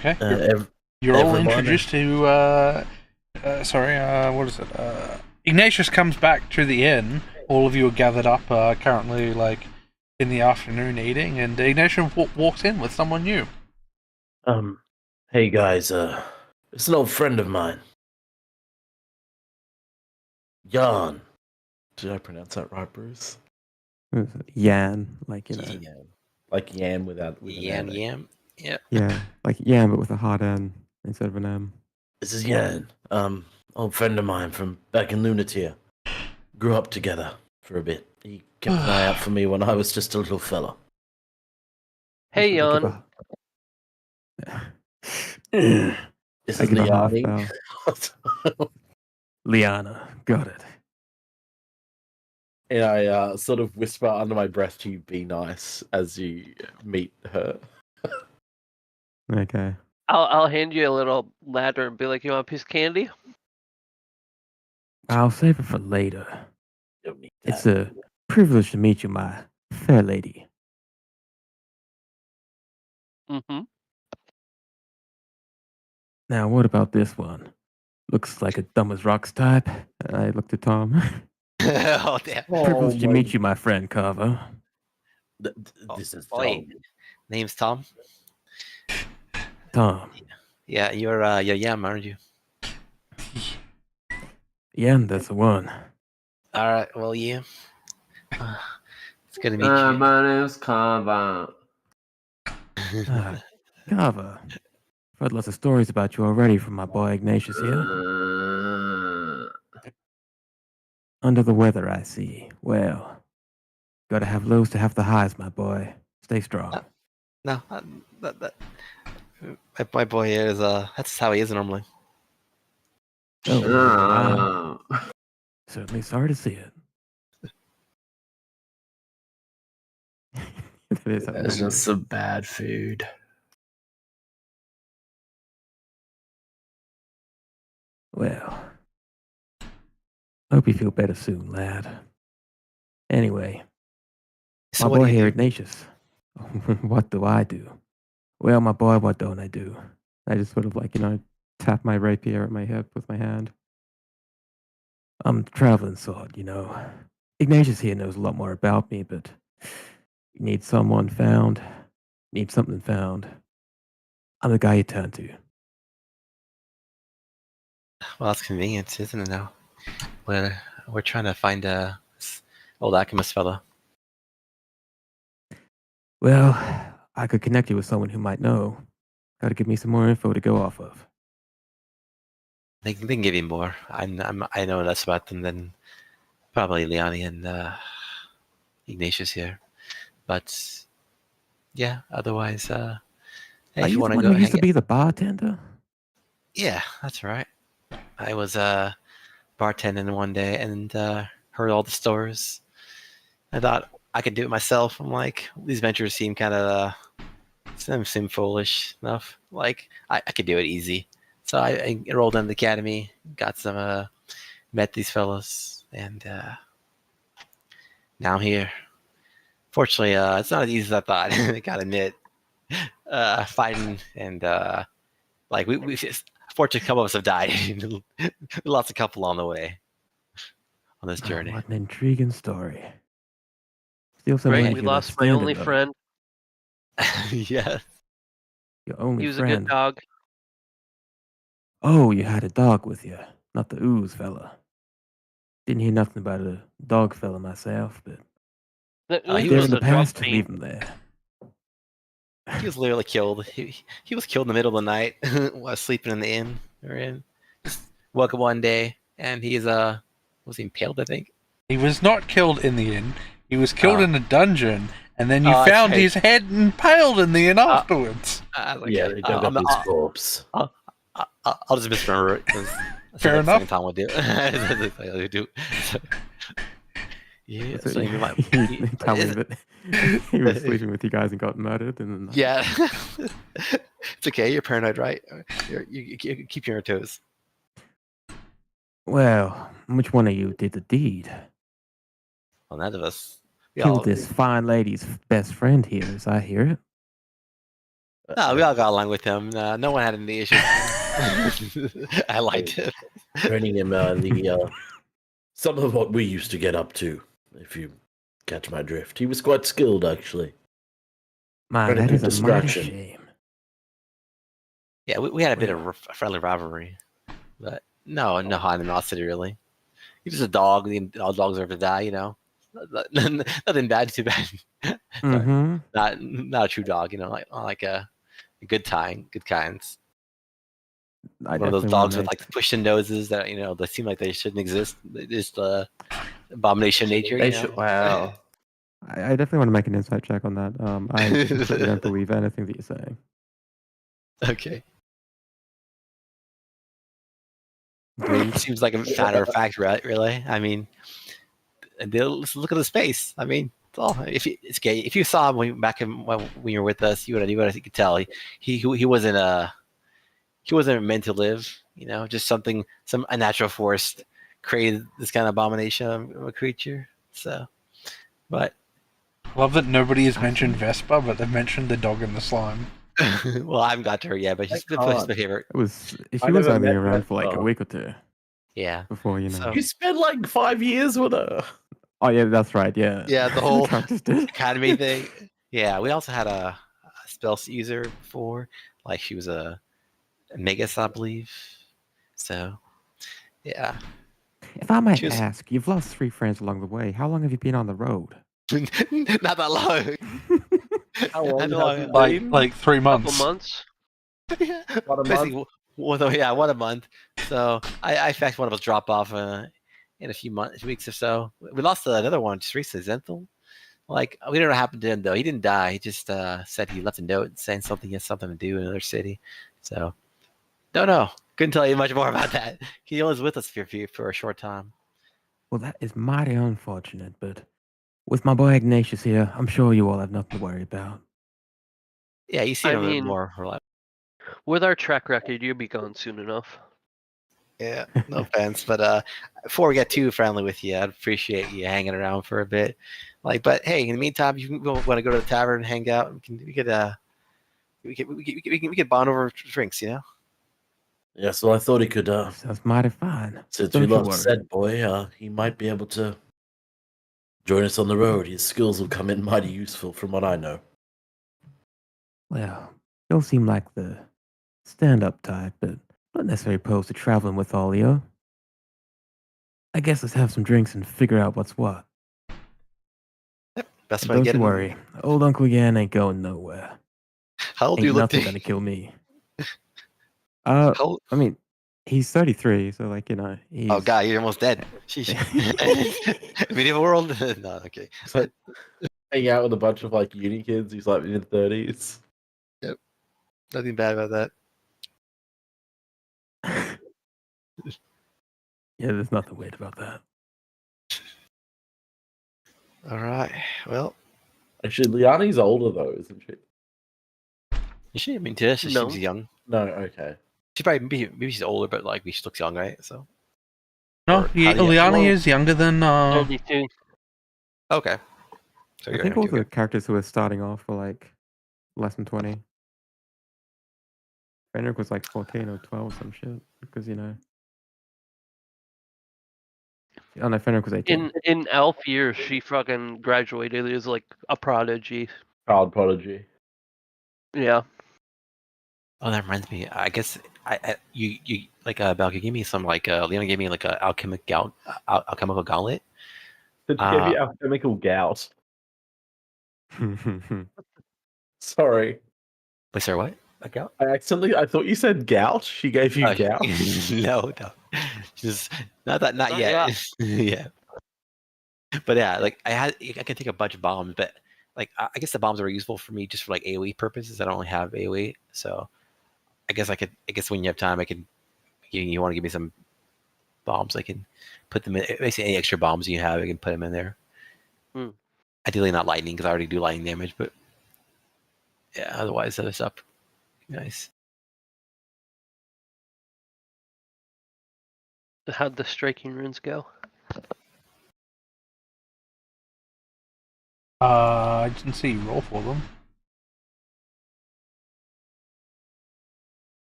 Okay. Uh, You're all everyone- introduced to. What is it? Ignatius comes back to the inn. All of you are gathered up, currently, like, in the afternoon eating, and Ignatius walks in with someone new. Hey guys, it's an old friend of mine. Jan. Did I pronounce that right, Bruce? Yan, like, you know. Yam. Like yam with an Yam, M. yam. Yeah. Yeah, like Yan, but with a hard N instead of an M. This is Jan. Old friend of mine from back in Lunatia. Grew up together for a bit. He kept an eye out for me when I was just a little fella. Hey, Just wanted to Jan. give This I is give a half Liani. bow. Liana, got it. And I sort of whisper under my breath to you, "Be nice," as you meet her. Okay. I'll hand you a little ladder and be like, "You want a piece of candy?" I'll save it for later. Don't need It's that. a privilege to meet you, my fair lady. Mm-hmm. Now, what about this one? Looks like a dumb as rocks type. I looked at Tom. Oh, damn. Privileged to my- meet you, my friend Carver. This is Wait. Tom. Name's Tom? Tom. Yeah, you're Yam, aren't you? Yeah, that's the one. Alright, well, yeah. It's good to meet My name's Kava. you. Carver. I've heard lots of stories about you already from my boy Ignatius here. Under the weather, I see. Well, gotta have lows to have the highs, my boy. Stay strong. No, my boy is, that's how he is normally. Oh, wow. Certainly sorry to see it. That is how it It's normally just is. some bad food. Well, hope you feel better soon, lad. Anyway, So my what boy do you here, do? Ignatius. What do I do? Well, my boy, what don't I do? I just sort of like, tap my rapier at my hip with my hand. I'm a traveling sword, Ignatius here knows a lot more about me, but you need someone found, need something found. I'm the guy you turn to. Well, that's convenient, isn't it now? We're trying to find this old alchemist fella. Well, I could connect you with someone who might know. Gotta give me some more info to go off of. They can give you more. I know less about them than probably Leonie and Ignatius here. But yeah, otherwise, hey, Are if you you the want to one go who used hang to be the bartender? Yeah, that's right. I was bartending one day and heard all the stories. I thought I could do it myself. I'm like, these ventures seem kind of seem foolish enough. Like I could do it easy. So I enrolled in the academy, got some met these fellas, and now I'm here. Fortunately, it's not as easy as I thought. I gotta admit, fighting and like we fortunately, a couple of us have died. We lost a couple on the way on this Oh, journey. what an intriguing story. Still some Great. glad We you're lost left my only standing, though. friend. Yeah. Your only He was friend. a good dog. Oh, you had a dog with you, not the ooze fella. Didn't hear nothing about a dog fella myself, but The He ooze there was was in the a drug past, fiend. leave him there. He was literally killed. He was killed in the middle of the night while sleeping in the inn we're in. Just woke up one day and he's was he impaled, I think? He was not killed in the inn. He was killed Oh. in a dungeon, and then you Oh, that's found right. his head impaled in the inn afterwards. I was like, Yeah, they dug up his corpse. I'll just misremember it. 'Cause that's Fair what enough. Tom would do. That's what he would do. Yeah, So so you might, you tell me that he was sleeping with you guys and got murdered, and then yeah. It's okay. You're paranoid, right? You keep your toes. Well, which one of you did the deed? Well, none of us. We Killed all- this fine lady's best friend here, as I hear it. No, we all got along with him. No one had any issues. I liked him. Training him in the some of what we used to get up to, if you catch my drift. He was quite skilled, actually. Man, Very that good is a mighty distraction. shame. Yeah, we had a bit of a friendly rivalry, but no animosity really. He's just a dog. All dogs are to die, you know. Nothing bad, too bad. Sorry. Mm-hmm. Not a true dog, you know, like a good kinds. I One of those definitely dogs wanna with make. like pushing noses that that seem like they shouldn't exist. Just abomination of nature, They you know. should. Wow. I definitely want to make an insight check on that. I completely don't believe anything that you're saying. Okay. Dude. Seems like a matter of fact, right? Really. I mean, let's look at the space. I mean, if you saw him back when you were with us, you could tell he wasn't meant to live. You know, just a natural force created this kind of abomination of a creature. So, but Love that nobody has mentioned Vespa, but they've mentioned the dog and the slime. well, I haven't got to her yet, but she's I my can't. favorite. It was. I She was never only met around for like a Vespa. week or two Yeah. before, you know. So- You spent like 5 years with her. Oh yeah, that's right. Yeah. Yeah, the whole Tractors did. academy thing. Yeah, we also had a spell user before. Like she was a Megas, I believe. So, yeah. If I might She was- ask, you've lost 3 friends along the way. How long have you been on the road? Not that long. How long Not has long. it Like been? like 3 Couple months. months. What, a Basically, one a month. So I fact one of us drop off in a few weeks or so. We lost another one just recently, Zenthal. Like we don't know what happened to him though. He didn't die. He just said he left a note saying something he has something to do in another city. So don't know. Couldn't tell you much more about that. He was with us for a short time. Well, that is mighty unfortunate, but with my boy Ignatius here, I'm sure you all have nothing to worry about. Yeah, you see I him a bit mean- more. Like, With our track record, you'll be gone soon enough. yeah, no offense, but before we get too friendly with you, I'd appreciate you hanging around for a bit. Like, but hey, in the meantime, you want to go to the tavern and hang out. We could bond over drinks, you know. Yes, well, I thought he could, Sounds mighty fine. since Don't we you lost worry. said boy, he might be able to join us on the road. His skills will come in mighty useful from what I know. Well, you'll seem like the stand-up type, but not necessarily opposed to traveling with all of you. I guess let's have some drinks and figure out what's what. Best And way to don't get you him. worry, old Uncle Yan ain't going nowhere. How old do Ain't you look? nothing Dave? gonna kill me. How old- I mean, he's 33, so like, you know, he's... Oh god, you're almost dead. Sheesh. Medieval world? No, okay. It's like hang out with a bunch of like uni kids who's like mid 30s. Nothing bad about that. Yeah, there's nothing weird about that. All right. Well, Actually, Liani's older though, isn't she? is she? I mean, to us, she No. seems young. No, okay. She probably maybe she's older, but like she looks young, right? So No, Or how do you- Liani well- is younger than 32. okay. So I you're think all okay. the characters who are starting off were like less than 20. Fenric was like 14 or 12 some shit, because, you know... Oh no, Fenric was 18. In elf years, she fucking graduated as like a prodigy. Child prodigy. Yeah. Oh, that reminds me. I guess you like Belka gave me some like Leona gave me like a alchemical gauntlet. Did she give you alchemical gout? Sorry. Wait, sir, what? A gout? I thought you said gout. She gave you Oh, gout. no. Just not Not yet. Yeah. But yeah, like I can take a bunch of bombs, but like I guess the bombs are useful for me just for like AoE purposes. I don't only have AoE, so I guess when you have time, you want to give me some bombs, I can put them in. Basically, any extra bombs you have, I can put them in there. Ideally, not lightning because I already do lightning damage, but yeah, otherwise, other stuff. Nice. How'd the striking runes go? I didn't see you roll for them.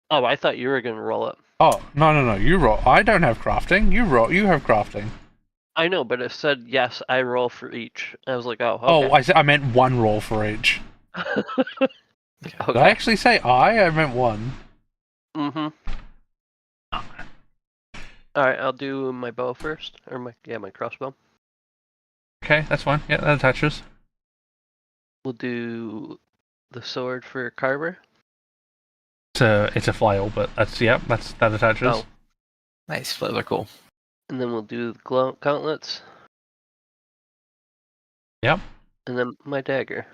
Oh, I thought you were gonna roll it. Oh, no. You roll. I don't have crafting. You roll. You have crafting. I know, but it said yes. I roll for each. I was like, oh, Oh, okay. I meant one roll for each. Okay. Did I actually say I meant one. Mm-hmm. All right, I'll do my bow first, or my crossbow. Okay, that's fine. Yeah, that attaches. We'll do the sword for Carver. It's a flail, but that attaches. Oh, Nice. Flails are cool. and then we'll do the gauntlets. Yep. And then my dagger.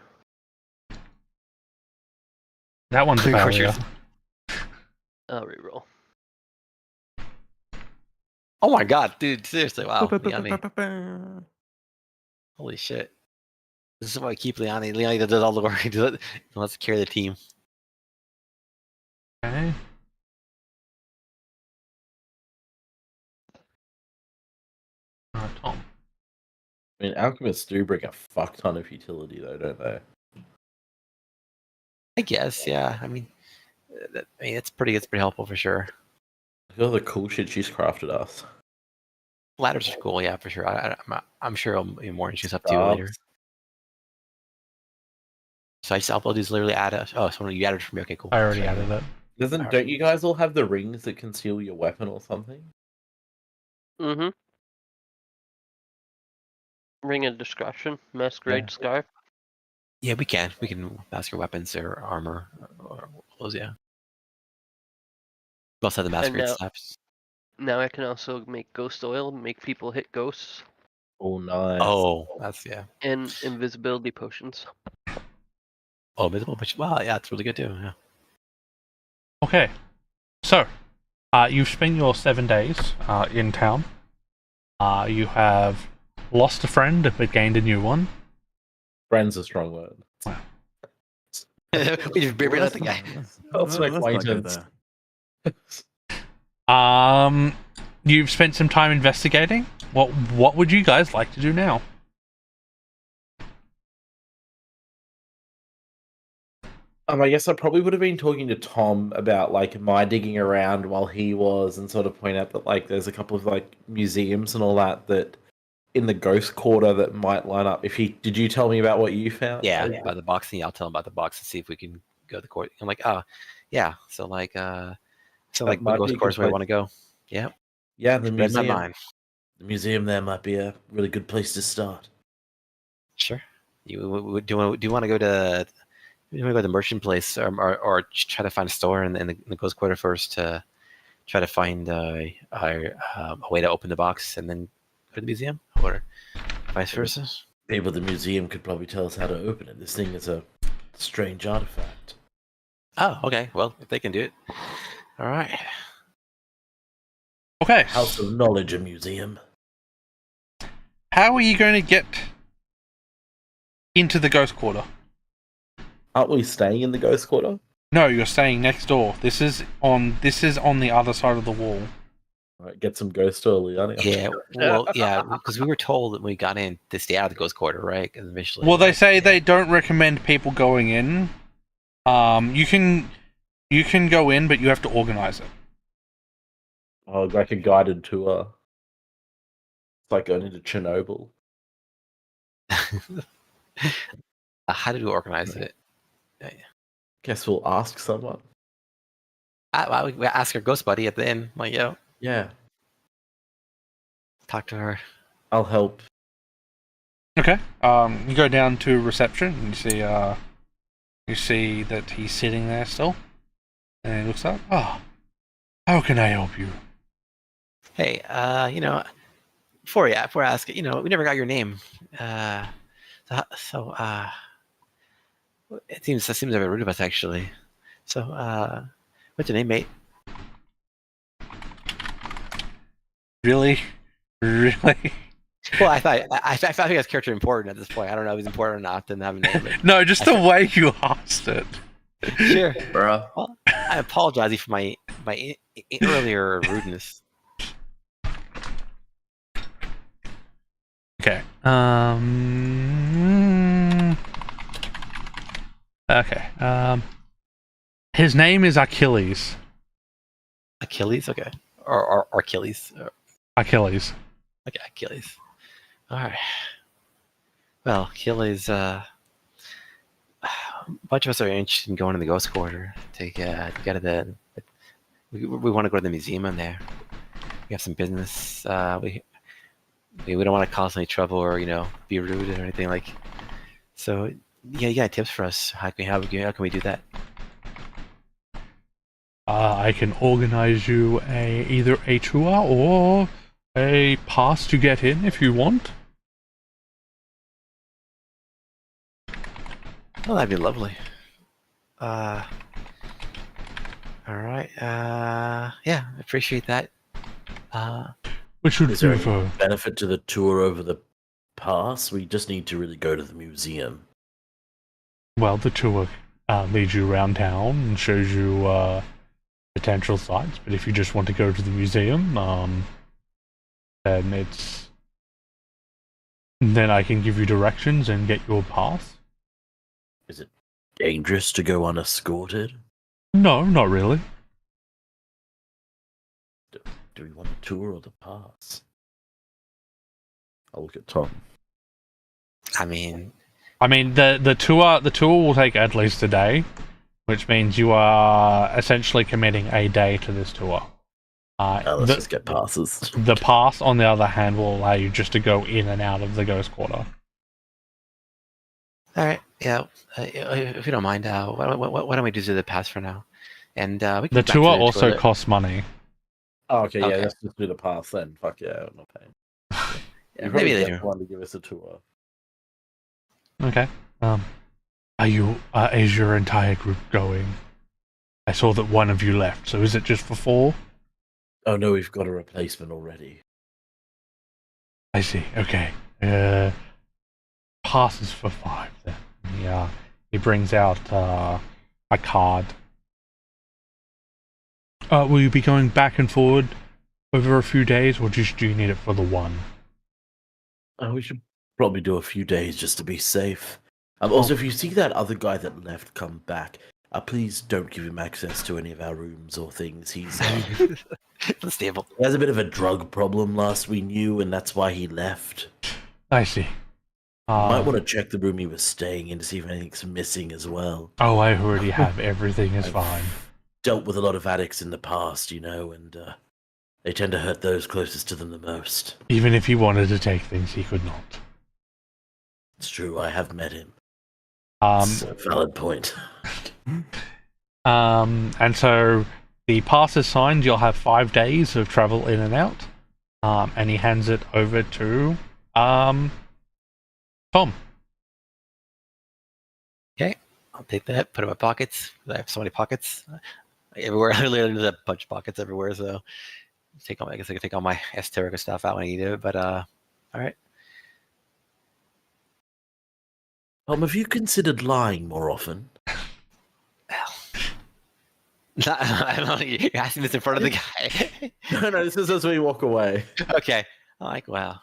That one's a Of course barrier. I'll reroll. Oh my god, dude! Seriously, wow, Leone. Holy shit! This is why I keep Leone. Leone does all the work. He wants to carry the team. Okay. Tom. I mean, alchemists do bring a fuck ton of utility, though, don't they? I guess, yeah. I mean, it's pretty helpful for sure. Look at all the cool shit she's crafted us. Ladders are cool, yeah, for sure. I'm sure I'll be more interested up to later. So I just upload these literally add a. Oh, so you added it for me. Okay, cool. I already added it. Don't you guys all have the rings that conceal your weapon or something? Mm-hmm. Ring of Discretion, Masquerade Scarf. Yeah, we can mask your weapons or armor or clothes. Yeah. We also have the masquerade slaps. Now I can also make ghost oil, make people hit ghosts. Oh, nice. Oh, that's And invisibility potions. Oh, invisible potions. Wow, yeah, it's really good too. Yeah. Okay. So, you've spent your 7 days in town. You have lost a friend but gained a new one. Friend's a strong word. Wow. We just barely let the guy. Let's make acquaintance. You've spent some time investigating. What would you guys like to do now? I guess I probably would have been talking to Tom about like my digging around while he was, and sort of point out that like there's a couple of like museums and all that in the Ghost Quarter that might line up. Did you tell me about what you found? Yeah, about the box. I'll tell him about the box and see if we can go to the court. I'm like, oh, yeah. So what Ghost Quarter is where I want to go. Yeah. Yeah, the museum. My mind. The museum there might be a really good place to start. Sure. Do you want to go to? You want to go to the merchant place or try to find a store in the Ghost Quarter first to try to find a way to open the box and then go to the museum, or vice versa? People at the museum could probably tell us how to open it. This thing is a strange artifact. Oh, okay. Well, if they can do it. All right. Okay. House of Knowledge, a museum. How are you going to get into the Ghost Quarter? Aren't we staying in the Ghost Quarter? No, you're staying next door. This is on the other side of the wall. All right, get some ghost oil, Leone. Yeah. Well, yeah, because we were told that when we got in to stay out of the Ghost Quarter, right? Eventually. Well, they say they don't recommend people going in. You can go in, but you have to organize it. Oh, like a guided tour. It's like going into Chernobyl. How did we organize it? Guess we'll ask someone. We ask our ghost buddy at the inn. Like, yo. Yeah. Talk to her. I'll help. Okay. You go down to reception and you see that he's sitting there still. And he looks up. Oh, how can I help you? Hey, before I ask, we never got your name. So it seems a bit rude of us, actually. So, what's your name, mate? Really? Well, I thought he was character important at this point. I don't know if he's important or not. Didn't have a name. No, just the way you asked it. Sure, Bro. Well, I apologize for my earlier rudeness. Okay. Okay. His name is Achilles. Achilles, okay, or Achilles, Achilles. okay, Achilles. All right. Well, Achilles. A bunch of us are interested in going to the Ghost Quarter to get to the. We want to go to the museum in there. We have some business. We don't want to cause any trouble or be rude or anything like. So yeah, you got tips for us? How can we do that? I can organize you either a tour or a pass to get in if you want. Oh, that'd be lovely. All right. Yeah, I appreciate that. Which would Is there prefer? any benefit to the tour over the pass? We just need to really go to the museum. Well, the tour leads you around town and shows you potential sites. But if you just want to go to the museum, then I can give you directions and get you a pass. Is it dangerous to go unescorted? No, not really. Do we want the tour or the pass? I'll look at Tom. I mean, the tour will take at least a day, which means you are essentially committing a day to this tour. Let's just get passes. The pass, on the other hand, will allow you just to go in and out of the Ghost Quarter. all right. Yeah. If you don't mind, why don't we do the pass for now? And we can The get back to tour also tour. costs money. Oh, okay, yeah, Okay. let's just do the pass then. Fuck yeah, I'm not paying. Yeah, You probably maybe get later. one to give us a tour. Okay. Is your entire group going? I saw that one of you left, so is it just for 4? Oh no, we've got a replacement already. I see. Okay. Passes for 5 then. Yeah. He brings out a card. Will you be going back and forward over a few days, or just do you need it for the one? We should probably do a few days just to be safe. Also, if you see that other guy that left come back, please don't give him access to any of our rooms or things. He's Unstable. he has a bit of a drug problem last we knew, and that's why he left. I see. You might want to check the room he was staying in to see if anything's missing as well. Oh, I already have everything is fine. Dealt with a lot of addicts in the past, and they tend to hurt those closest to them the most. Even if he wanted to take things, he could not. It's true, I have met him. Um, It's a valid point. And so the pass is signed. You'll have 5 days of travel in and out. And he hands it over to Tom. Okay, I'll take that. Put it in my pockets. I have so many pockets everywhere. Literally, there's a bunch of pockets everywhere. So I guess I can take all my esoteric stuff out when I need it. But all right. Tom, have you considered lying more often? I don't know. You're asking this in front of the guy. No, this is as we walk away. Okay. I'm like, wow.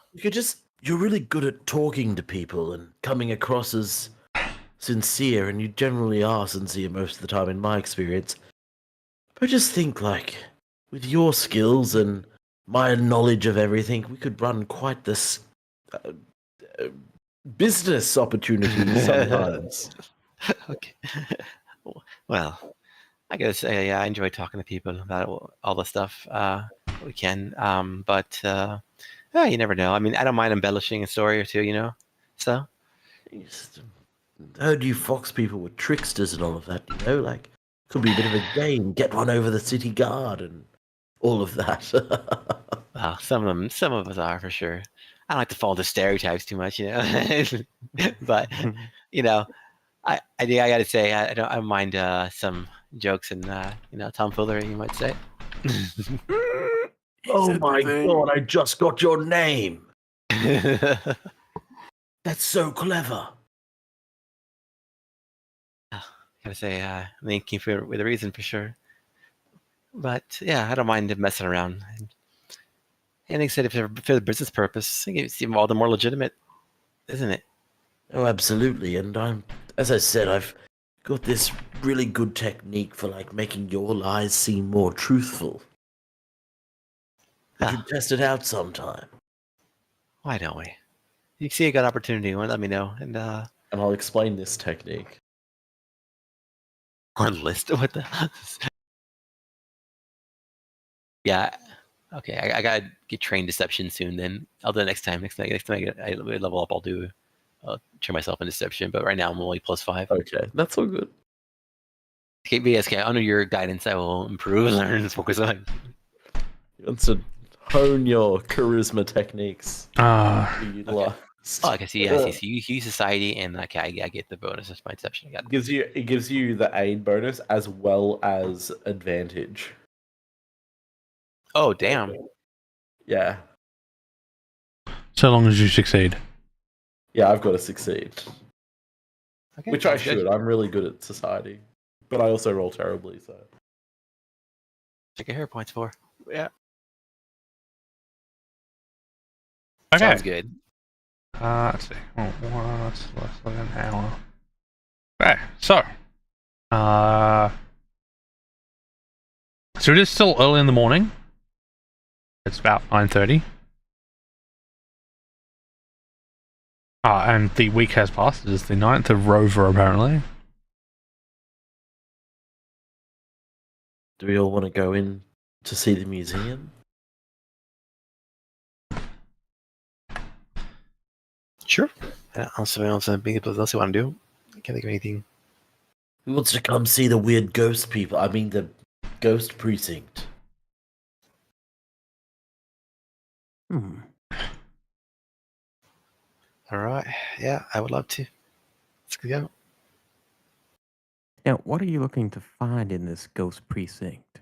You're really good at talking to people and coming across as sincere, and you generally are sincere most of the time in my experience. But I just think, with your skills and my knowledge of everything, we could run quite this business opportunity sometimes. Okay. Well, I gotta say, yeah, I enjoy talking to people about all the stuff we can. But you never know. I mean, I don't mind embellishing a story or two, So. I heard you fox people were tricksters and all of that, could be a bit of a game, get one over the city guard and all of that. Well, some of us are for sure. I don't like to fall into stereotypes too much, But I gotta say, I don't mind some jokes and tomfoolery, you might say. Oh my god, I just got your name. That's so clever. Gotta say, linking with a reason for sure. But yeah, I don't mind messing around. And like I said, if for the business purpose, I think it's even all the more legitimate, isn't it? Oh, absolutely. And as I said, I've got this really good technique for making your lies seem more truthful. We should test it out sometime. Why don't we? You see a good opportunity, let me know. And And I'll explain this technique. on list, what the? Yeah. Okay, I gotta get trained deception soon. Then I'll do it next time. Next time I level up, I'll turn myself in deception. But right now I'm only +5. Okay, that's all good. Okay, BSK, under your guidance, I will improve and learn and focus on. It's to hone your charisma techniques. To utilize. Oh, I can see. I see. So you use society, and okay, I get the bonus. That's my deception. I got it. It gives you the aid bonus as well as advantage. Oh, damn. Yeah. So long as you succeed. Yeah, I've got to succeed. Okay, Which I sounds good. should. I'm really good at society. But I also roll terribly, so. Check your hero points for. Yeah. Okay. Sounds good. Let's see. What's less than an hour? Okay, so so it is still early in the morning. It's about 9:30. And the week has passed. It is the 9th of Rover, apparently. Do we all want to go in to see the museum? Sure. Also, people else you want to do? I can't think of anything. Who wants to come see the weird ghost people? I mean, the ghost precinct. All right. Yeah, I would love to. Let's go. Now, what are you looking to find in this ghost precinct?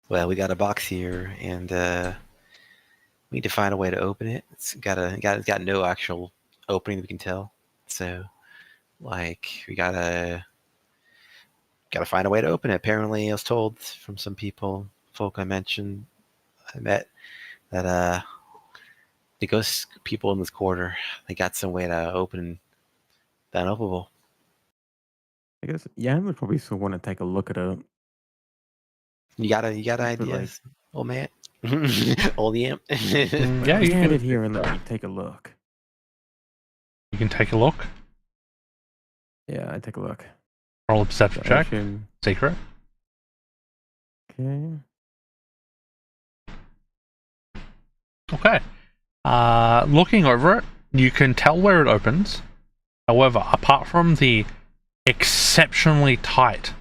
Well, we got a box here, and we need to find a way to open it. It's got no actual opening that we can tell. So, like, we gotta find a way to open it. Apparently, I was told from some folk I met, that the ghost people in this quarter, they got some way to open the unopenable. I guess Yan would probably still want to take a look at it. You got But, ideas, old man, old yamp. Yeah, you Hand can. it here and let me take a look. You can take a look. Yeah, I take a look. Roll a perception check. Perception. Secret. Okay. Okay. Looking over it, you can tell where it opens. However, apart from the exceptionally tight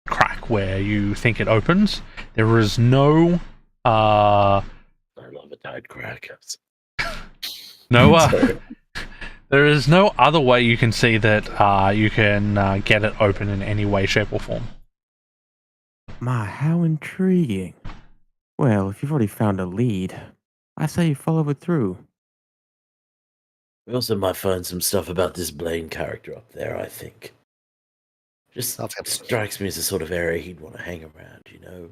crack where you think it opens, there is no I love a tight crack. there is no other way you can see that you can get it open in any way, shape, or form. My, how intriguing. Well, if you've already found a lead, I say you follow it through. We also might find some stuff about this Blaine character up there, I think. Just strikes me as the sort of area he'd want to hang around, you know?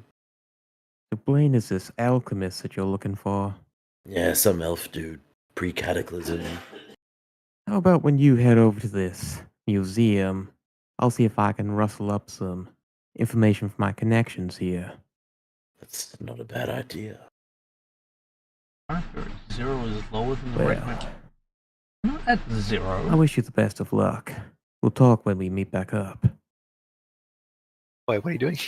So Blaine is this alchemist that you're looking for. Yeah, some elf dude. Pre-cataclysm. How about when you head over to this museum, I'll see if I can rustle up some information from my connections here. That's not a bad idea. 0 is lower than Well, Not at 0. I wish you the best of luck. We'll talk when we meet back up. Wait, what are you doing?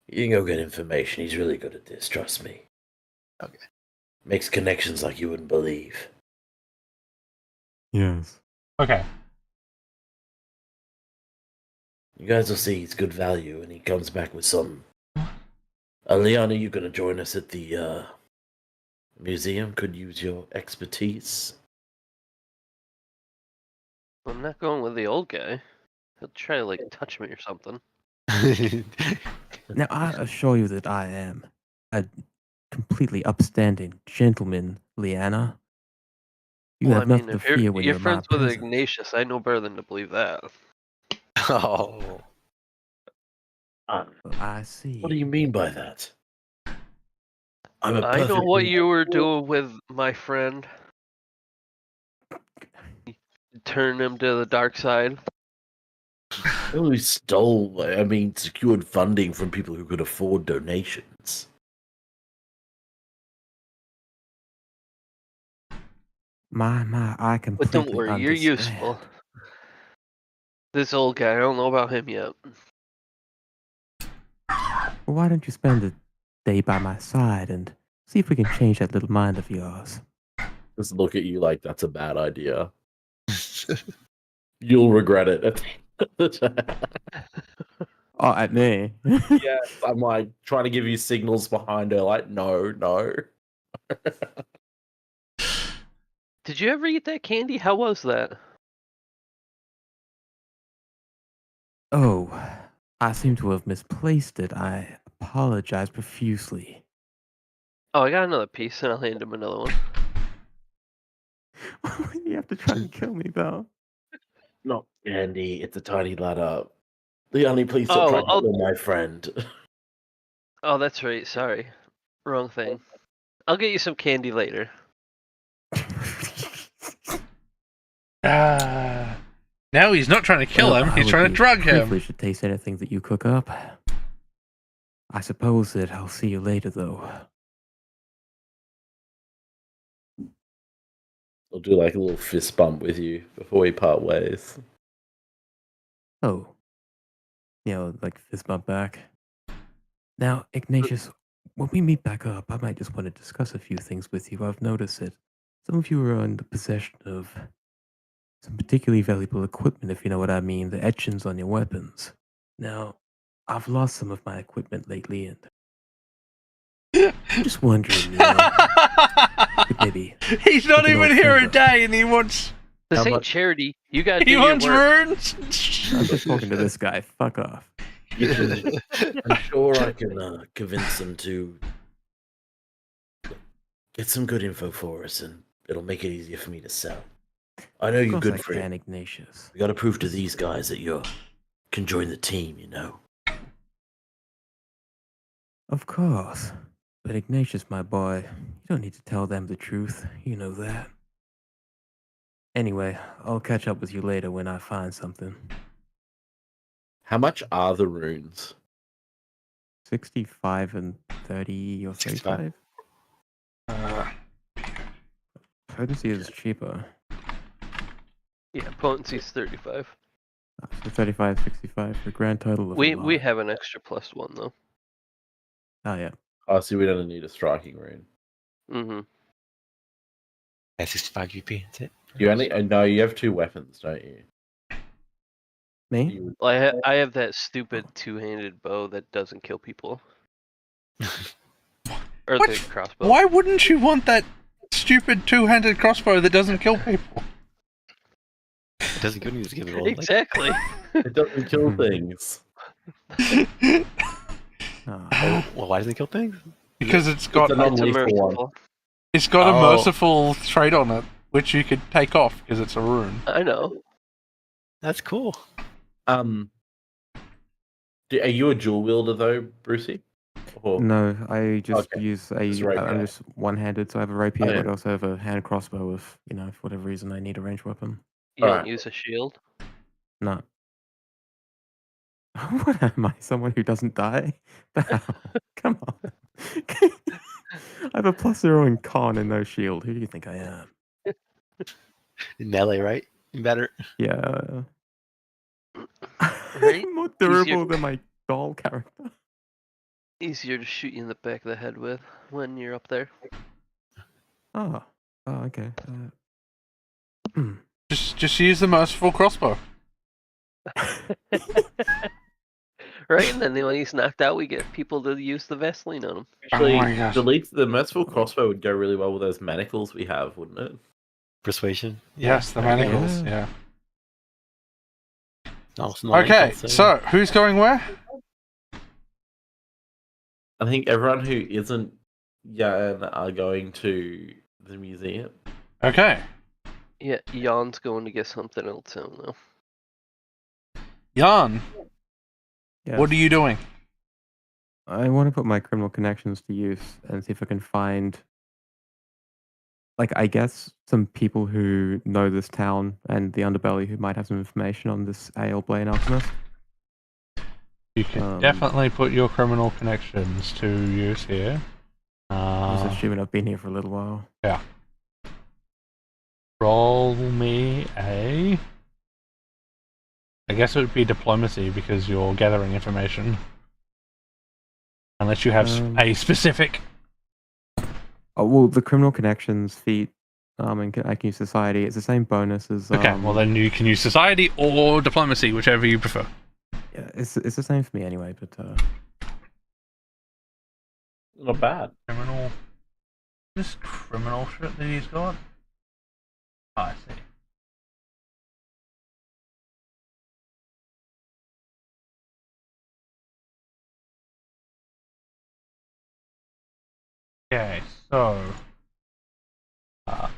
You can go get information. He's really good at this, trust me. Okay. Makes connections like you wouldn't believe. Yes. Okay. You guys will see it's good value, and he comes back with some. Leon, are you going to join us at the museum? Could use your expertise. I'm not going with the old guy. He'll try to, like, touch me or something. Now, I assure you that I am a completely upstanding gentleman, Leanna. You Well, have I mean, nothing to if fear when you're you're in my friends with presence. Ignatius, I know better than to believe that. Oh. I see. What do you mean by that? I'm a I know perfect- what you were doing with my friend. Turn him to the dark side. Oh, he stole, secured funding from people who could afford donations. I But completely don't worry, you're understand. useful. This old guy, I don't know about him yet. Well, why don't you spend a day by my side and see if we can change that little mind of yours? Just look at you like that's a bad idea. You'll regret it. Oh, at me. Yes, I'm like trying to give you signals behind her, like, no. Did you ever eat that candy? How was that? Oh, I seem to have misplaced it. I apologize profusely. Oh, I got another piece, and I'll hand him another one. You have to try and kill me, though. Not Andy, it's a tiny ladder. Leonie, please stop trying to kill my friend. Oh, that's right. Sorry. Wrong thing. I'll get you some candy later. Now he's not trying to kill him, I he's would trying to be drug him. privileged to taste anything that you cook up. I suppose that I'll see you later, though. I'll do like a little fist bump with you before we part ways. Oh. Like fist bump back. Now, Ignatius, when we meet back up, I might just want to discuss a few things with you. I've noticed that some of you are in the possession of some particularly valuable equipment, if you know what I mean, the etchings on your weapons. Now, I've lost some of my equipment lately, and I'm just wondering, maybe. He's not Take an even old here a friend up. day and he wants This ain't charity. You gotta do he your wants work. runes. I'm just talking to this guy. Fuck off. I'm sure I can convince them to get some good info for us, and it'll make it easier for me to sell. I know Of you're course good I for can, it. Ignatius. We got to prove to these guys that you can join the team, you know. Of course. But Ignatius, my boy, you don't need to tell them the truth. You know that. Anyway, I'll catch up with you later when I find something. How much are the runes? 65 and 30 or 65. 35? Potency is cheaper. Yeah, potency's 35. So 35, 65 for a grand total of a We lot. have an extra +1 though. Oh, yeah. Oh, see, we don't need a striking rune. Mm-hmm. At 65 GP, that's it. You only no, you have 2 weapons, don't you? Me? You Well, I have that stupid two-handed bow that doesn't kill people. Or What? the crossbow. Why wouldn't you want that stupid two-handed crossbow that doesn't kill people? It doesn't give you just give it all. Exactly. it doesn't kill things. Oh, Well, why does it kill things? Because it's got a It's a non-lethal one. merciful. it's got a Oh. merciful trait on it, which you could take off because it's a rune. I know. That's cool. Are you a dual wielder though, Brucey? Or no, I just Okay. use Just rapier. I'm just one-handed, so I have a rapier, Oh, yeah. but I also have a hand crossbow if, for whatever reason I need a ranged weapon. You don't Alright. use a shield. No. What am I? Someone who doesn't die? The hell? Come on. I have a +0 in con and no shield. Who do you think I am? Melee, right? Better. Yeah. Right? More durable than my doll character. Easier to shoot you in the back of the head with when you're up there. Oh. Oh, okay. Just use the merciful crossbow. Right? And then when he's knocked out, we get people to use the Vaseline on him. Actually, Oh my gosh. the merciful crossbow would go really well with those manacles we have, wouldn't it? Persuasion. Yes, the manacles. Yeah. Okay, so who's going where? I think everyone who isn't Yan are going to the museum. Okay. Yeah, Jan's going to get something else out now. Jan, Yes. what are you doing? I want to put my criminal connections to use and see if I can find like, I guess some people who know this town and the underbelly who might have some information on this Ale Blaine alchemist. You could definitely put your criminal connections to use here. Just assuming I've been here for a little while. Yeah. Roll me a... I guess it would be diplomacy because you're gathering information. Unless you have a specific... Oh, well, the criminal connections feat, and I can use society. It's the same bonus as. Okay, well then you can use society or diplomacy, whichever you prefer. Yeah, it's the same for me anyway. But Not bad. Criminal. This criminal shit that he's got. Oh, I see. Okay, so. okay,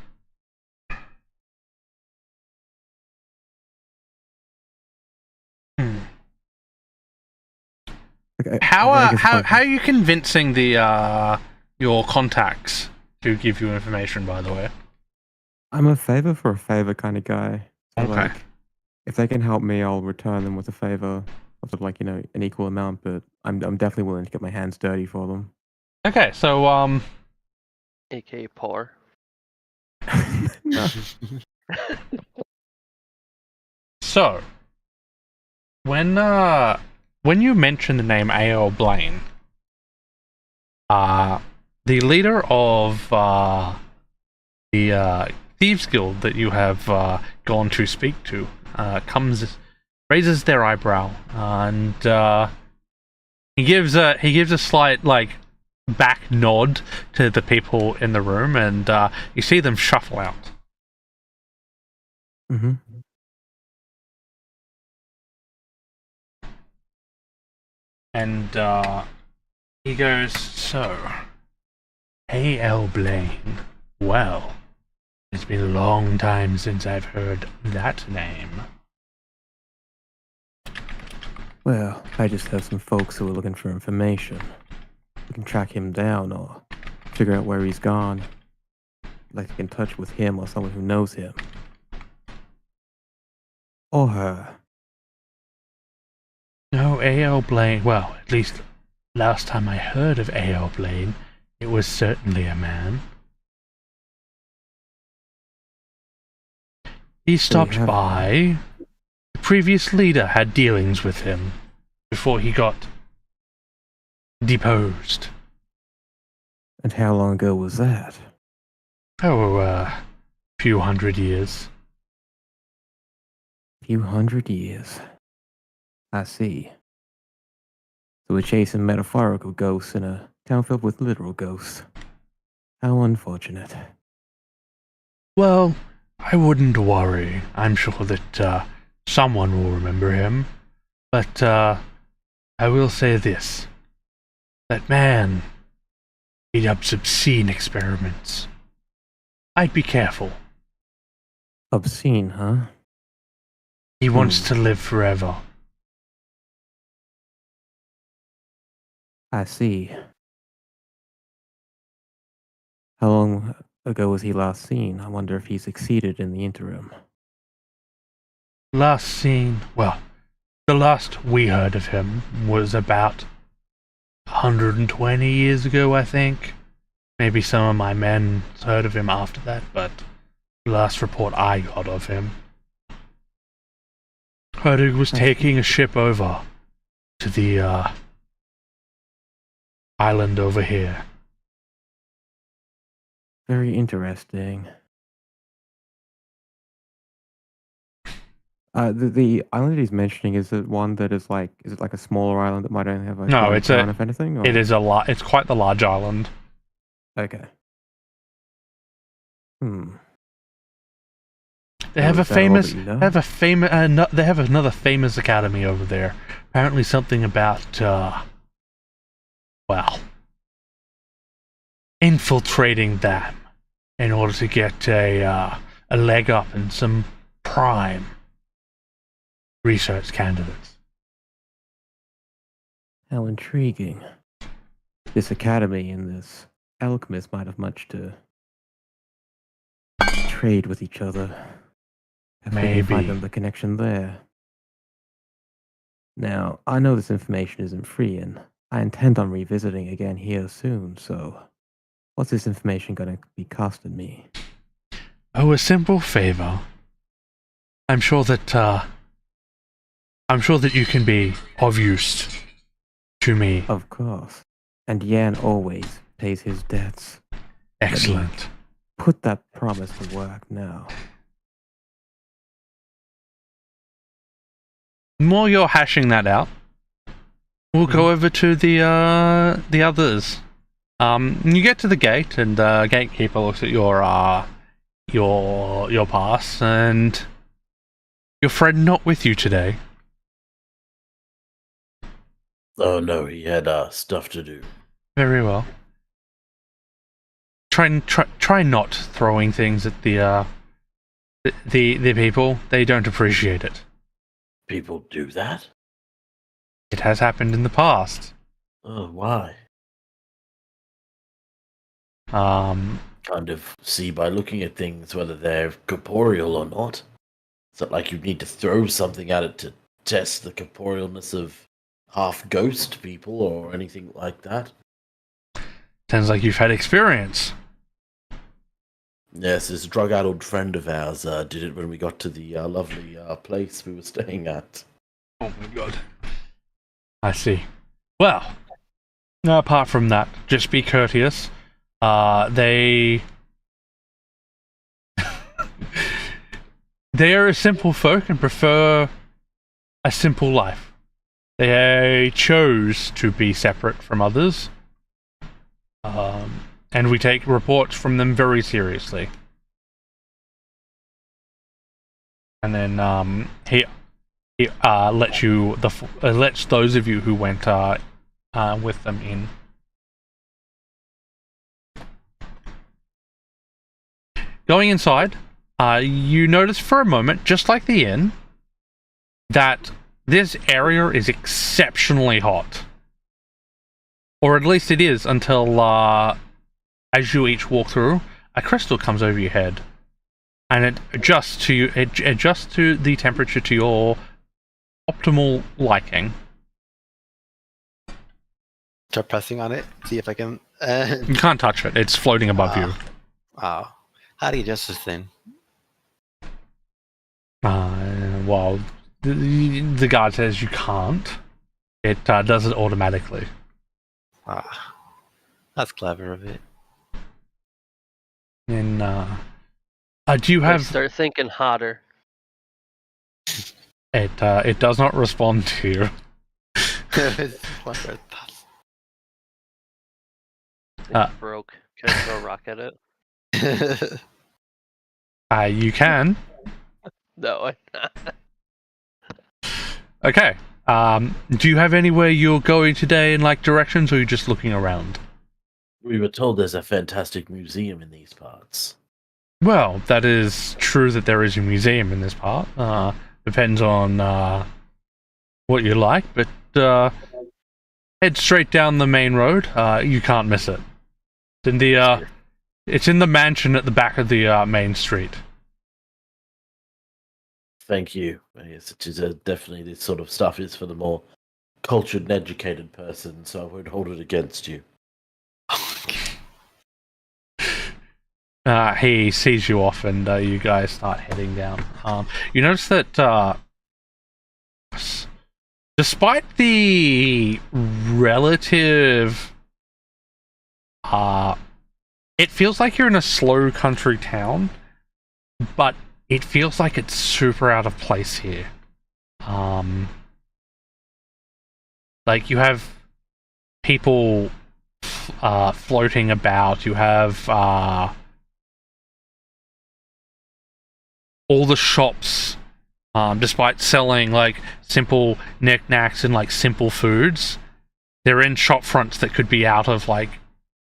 How are you convincing the your contacts to give you information? By the way, I'm a favor for a favor kind of guy. So Okay. Like, if they can help me, I'll return them with a favor of like an equal amount. But I'm definitely willing to get my hands dirty for them. okay, so AKA poor. No. So when you mention the name A.L. Blaine, the leader of the Thieves Guild that you have gone to speak to raises their eyebrow and he gives a slight like back nod to the people in the room, and you see them shuffle out. Mm-hmm. And he goes, so, A.L. Blaine, well, it's been a long time since I've heard that name. Well, I just have some folks who are looking for information. We can track him down or figure out where he's gone. I'd like to get in touch with him or someone who knows him. Or her. No, A.L. Blaine, well, at least last time I heard of A.L. Blaine, it was certainly a man. He stopped by. The previous leader had dealings with him before he got deposed. And how long ago was that? Oh, a few hundred years. Few hundred years. I see. So we're chasing metaphorical ghosts in a town filled with literal ghosts. How unfortunate. Well, I wouldn't worry. I'm sure that someone will remember him. But I will say this. That man, he does obscene experiments. I'd be careful. Obscene, huh? He wants to live forever. I see. How long ago was he last seen? I wonder if he succeeded in the interim. Last seen, well, the last we heard of him was about 120 years ago, I think. Maybe some of my men heard of him after that, but the last report I got of him heard he was taking a ship over to the island over here. Very interesting. The island that he's mentioning, is it one that is like a smaller island that might only have No, it's town, if anything? Or? It is it's quite the large island. Okay. They have Is a that all famous, that you know? they have another famous academy over there. Apparently something about, well, infiltrating them in order to get a leg up in some prime research candidates. How intriguing. This academy and this alchemist might have much to trade with each other. If we can find Maybe. the connection there. Now, I know this information isn't free, and I intend on revisiting again here soon, so what's this information going to be costing me? Oh, a simple favor. I'm sure that you can be of use to me. Of course. And Yan always pays his debts. Excellent. Put that promise to work now. While you're hashing that out, we'll go over to the others. You get to the gate, and the gatekeeper looks at your pass, and your friend not with you today. Oh no, he had stuff to do. Very well. Try not throwing things at the people. They don't appreciate it. People do that? It has happened in the past. Oh, why? Um, Kind of see by looking at things whether they're corporeal or not. It's not like you need to throw something at it to test the corporealness of half-ghost people or anything like that. sounds like you've had experience. Yes, this drug-addled friend of ours did it when we got to the lovely place we were staying at. Oh my god. I see. Well, apart from that, just be courteous. They are a simple folk and prefer a simple life. They chose to be separate from others. And we take reports from them very seriously. And then he lets those of you who went with them in. Going inside, you notice for a moment, just like the inn, that this area is exceptionally hot. Or at least it is until, as you each walk through, a crystal comes over your head. And it adjusts to the temperature to your optimal liking. Start pressing on it. See if I can. You can't touch it. It's floating above you. Oh. How do you adjust this thing? Well, the guard says you can't. It does it automatically. That's clever of it. And do you have? Start thinking hotter. It does not respond to you. It's broke. Can I throw a rock at it? You can. No. Okay. Do you have anywhere you're going today in like directions, or are you just looking around? We were told there's a fantastic museum in these parts. Well, that is true that there is a museum in this part. Depends on what you like, but head straight down the main road. You can't miss it. It's in the mansion at the back of the main street. Thank you. Yes, it is definitely this sort of stuff is for the more cultured and educated person, so I won't hold it against you. He sees you off, and you guys start heading down. You notice that despite the relative, it feels like you're in a slow country town, but it feels like it's super out of place here. Like you have people floating about. You have all the shops, despite selling like simple knickknacks and like simple foods, they're in shop fronts that could be out of like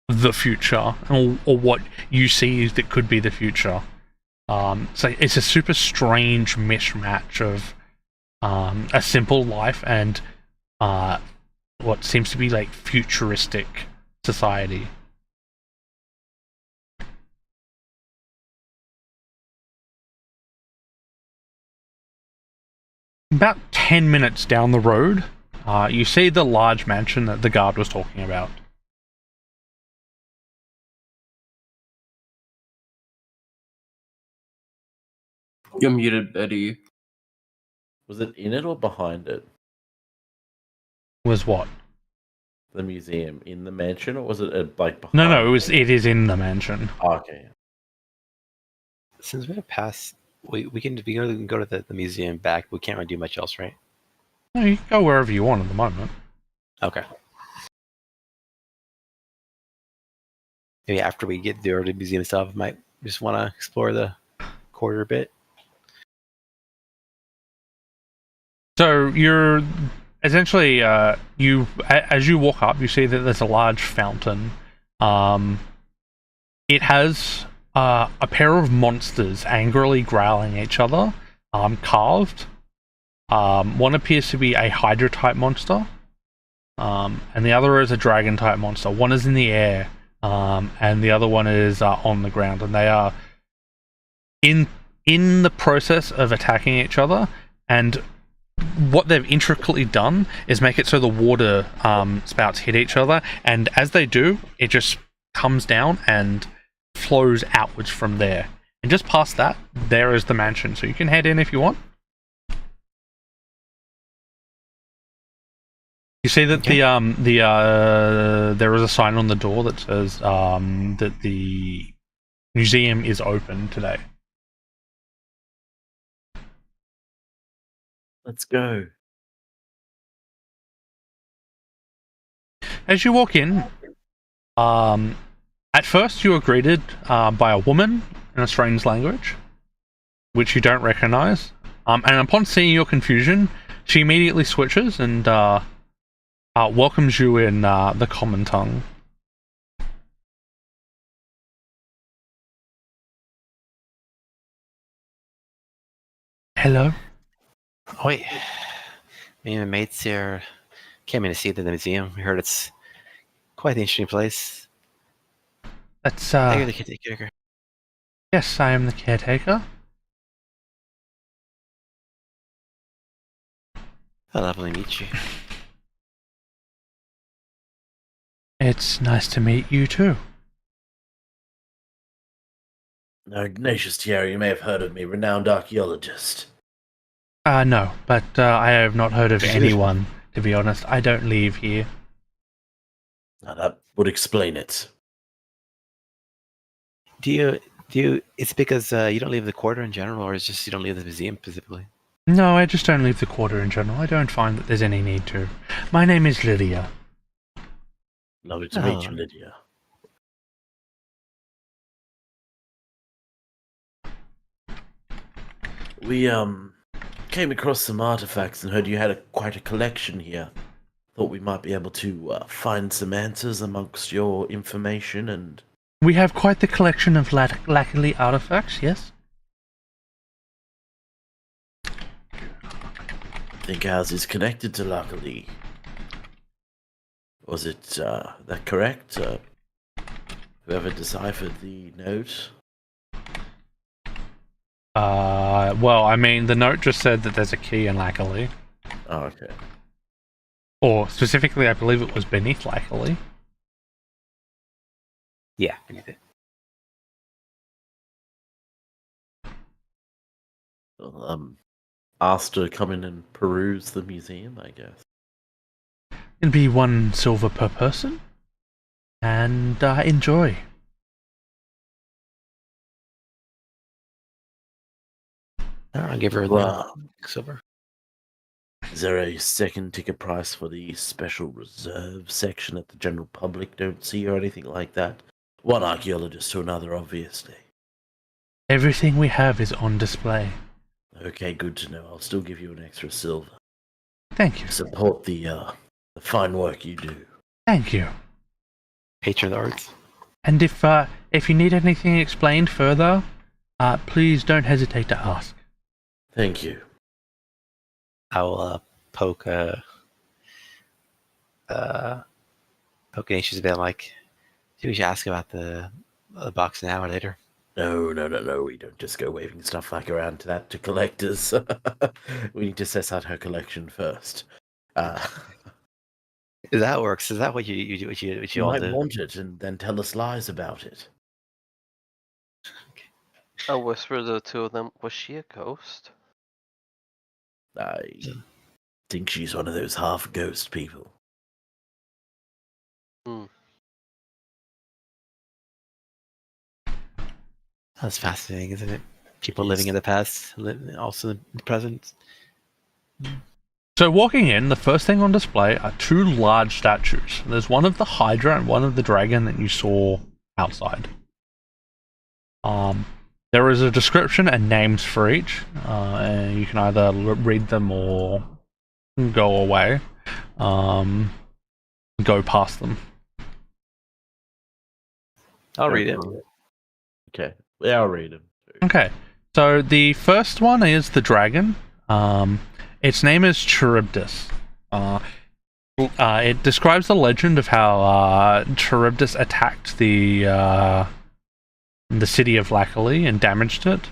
the future, or what you see that could be the future. So it's a super strange mismatch of a simple life and what seems to be like futuristic society. About 10 minutes down the road, you see the large mansion that the guard was talking about. You're muted, Betty. Was it in it or behind it? Was what? The museum in the mansion, or was it like behind? No, it is in the mansion. Oh, okay. Since we're gonna pass, we can go to the museum back. We can't really do much else, right? No, you can go wherever you want at the moment. Okay. Maybe after we get there to the museum stuff, might just want to explore the corridor a bit. So you're essentially as you walk up, you see that there's a large fountain. It has a pair of monsters angrily growling at each other, carved. One appears to be a Hydra type monster, and the other is a dragon type monster. One is in the air, and the other one is on the ground, and they are in the process of attacking each other. And what they've intricately done is make it so the water spouts hit each other, and as they do, it just comes down and flows outwards from there. And just past that, there is the mansion, so you can head in if you want. You see that there is a sign on the door that says that the museum is open today. Let's go. As you walk in, at first you are greeted by a woman in a strange language, which you don't recognize. And upon seeing your confusion, she immediately switches and welcomes you in the common tongue. Hello? Oh, wait. Me and my mates here came in to see the museum. We heard it's quite an interesting place. That's You're the caretaker. yes, I am the caretaker. Oh, lovely to meet you. It's nice to meet you too. Ignatius Thierry, you may have heard of me, renowned archaeologist. No, but I have not heard of anyone, to be honest. I don't leave here. Now that would explain it. Do you? It's because you don't leave the quarter in general, or it's just you don't leave the museum specifically? No, I just don't leave the quarter in general. I don't find that there's any need to. My name is Lydia. Lovely to meet you, Lydia. We came across some artifacts and heard you had quite a collection here. Thought we might be able to find some answers amongst your information and... We have quite the collection of Lackley artifacts, yes? I think ours is connected to Lackley. Was it that correct? Whoever deciphered the note? Well, I mean, the note just said that there's a key in Lackley. Oh, okay. Or, specifically, I believe it was beneath Lackley. Yeah, beneath it. Well, asked to come in and peruse the museum, I guess. It'll be 1 silver per person. And enjoy. I'll give her the silver. Is there a second ticket price for the special reserve section that the general public don't see or anything like that? One archaeologist to another, obviously. Everything we have is on display. Okay, good to know. I'll still give you an extra silver. Thank you. Support the fine work you do. Thank you. Patron of the arts. And if you need anything explained further, please don't hesitate to ask. Thank you. I will poke Ignatius a bit, like, maybe we should ask about the box now or later. No. We don't just go waving stuff like around to collectors. We need to assess out her collection first. If that works, is that what you She all might do? want it and then tell us lies about it. I'll whisper to the two of them. Was she a ghost? I think she's one of those half ghost people. That's fascinating, isn't it? People living in the past, also in the present. So walking in, the first thing on display are two large statues. There's one of the Hydra and one of the dragon that you saw outside. There is a description and names for each, and you can either read them or go away, go past them. I'll read it. Okay. Yeah, I'll read them. Okay, so the first one is the dragon. Its name is Charybdis. It describes the legend of how Charybdis attacked the city of Lackley and damaged it.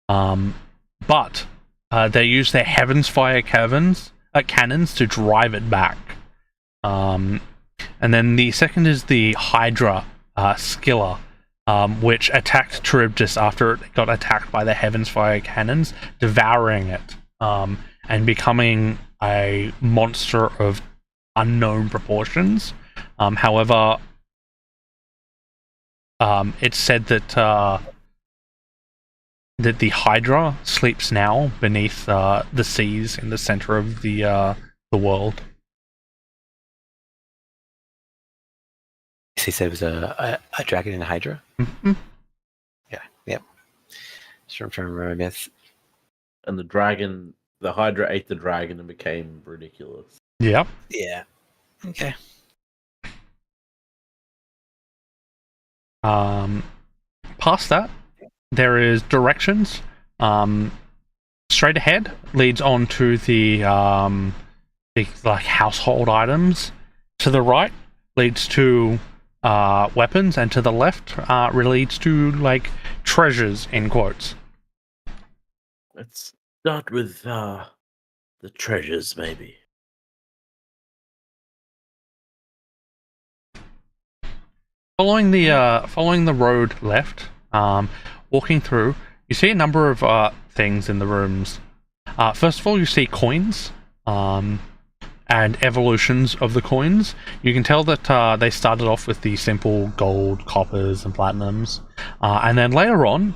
But they used their Heaven's Fire cannons to drive it back. And then the second is the Hydra Skilla, which attacked Charybdis after it got attacked by the Heaven's Fire cannons, devouring it, and becoming a monster of unknown proportions. However, it's said that the Hydra sleeps now beneath the seas in the center of the world. He said it was a dragon and a hydra. Mm-hmm. Yeah, yep. Sure, I'm trying to remember myths. And the Hydra ate the dragon and became ridiculous. Yep. Yeah. Okay. Past that, there is directions. Straight ahead leads on to the like household items. To the right leads to weapons, and to the left leads to like treasures in quotes. Let's start with the treasures, maybe. Following the road left, walking through, you see a number of things in the rooms. First of all, you see coins, and evolutions of the coins. You can tell that they started off with the simple gold, coppers, and platinums, and then later on,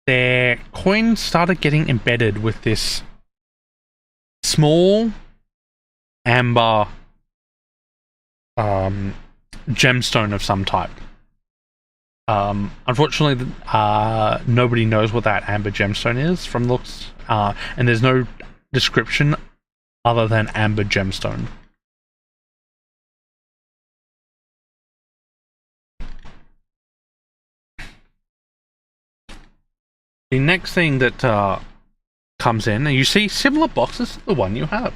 their coins started getting embedded with this small amber gemstone of some type. Unfortunately, nobody knows what that amber gemstone is from looks, and there's no description other than amber gemstone. The next thing that comes in, and you see similar boxes to the one you have.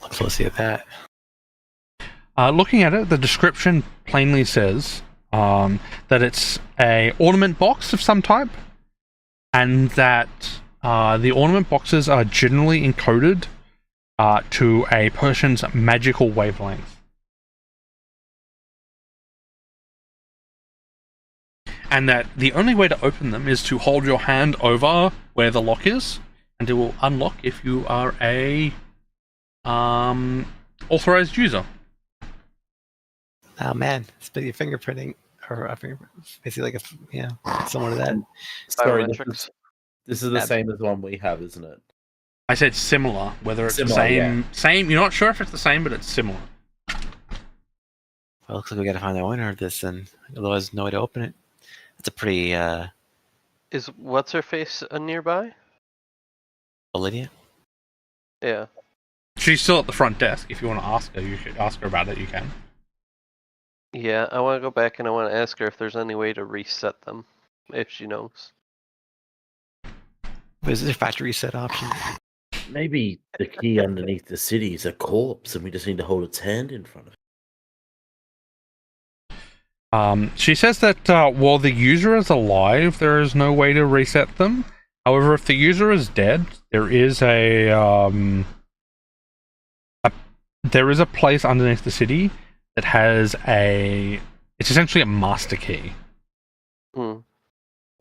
Let's see at that. Looking at it, the description plainly says that it's a ornament box of some type, and that the ornament boxes are generally encoded to a person's magical wavelength. And that the only way to open them is to hold your hand over where the lock is, and it will unlock if you are a authorized user. Oh man, it's basically fingerprinting, or basically like someone of that. Sorry, Biometrics. this is the same as the one we have, isn't it? I said similar, whether it's Similar, the same. yeah. Same. You're not sure if it's the same, but it's similar. Well, looks like we got to find the owner of this, and otherwise, no way to open it. That's a pretty Is what's her face nearby? Lydia. Yeah. She's still at the front desk. If you want to ask her, you should ask her about it. You can. Yeah, I want to go back and I want to ask her if there's any way to reset them, if she knows. Is there a factory reset option? Maybe the key underneath the city is a corpse, and we just need to hold its hand in front of it. She says that while the user is alive, there is no way to reset them. However, if the user is dead, there is a place underneath the city that has it's essentially a master key. Hmm.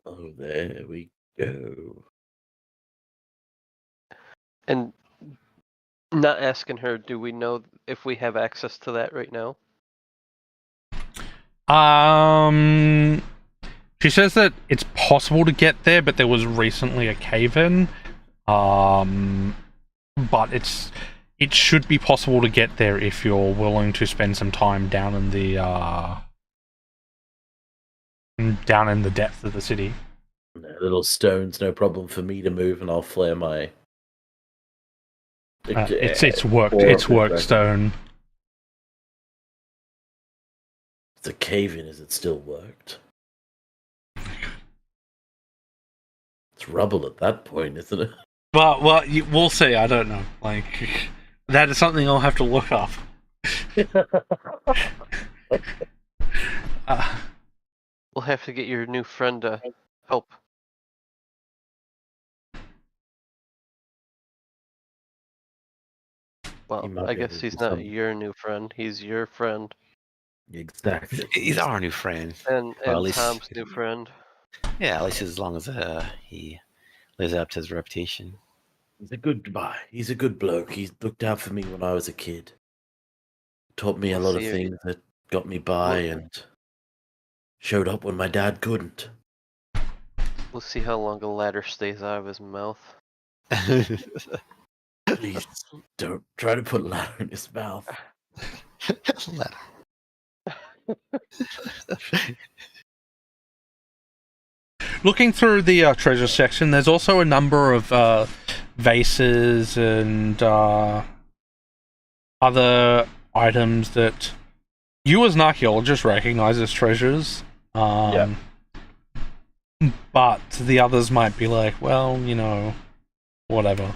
Oh, there we go. And not asking her, do we know if we have access to that right now? She says that it's possible to get there, but there was recently a cave-in. But it should be possible to get there if you're willing to spend some time down in the depths of the city. Little stones, no problem for me to move, and I'll flare my. It's worked stone. It's a cave in, is it still worked? It's rubble at that point, isn't it? Well, we'll see. I don't know. Like, that is something I'll have to look up. We'll have to get your new friend to help. Well, I guess he's not your new friend. He's your friend. Exactly. He's our new friend. And Well, at least- Tom's new friend. Yeah, at least as long as he lives up to his reputation. He's a good guy. He's a good bloke. He looked out for me when I was a kid. Taught me a lot of things that got me by and showed up when my dad couldn't. We'll see how long a ladder stays out of his mouth. Please don't try to put ladder in his mouth. Looking through the treasure section, there's also a number of vases and other items that you as an archaeologist recognize as treasures. But the others might be like, well, whatever.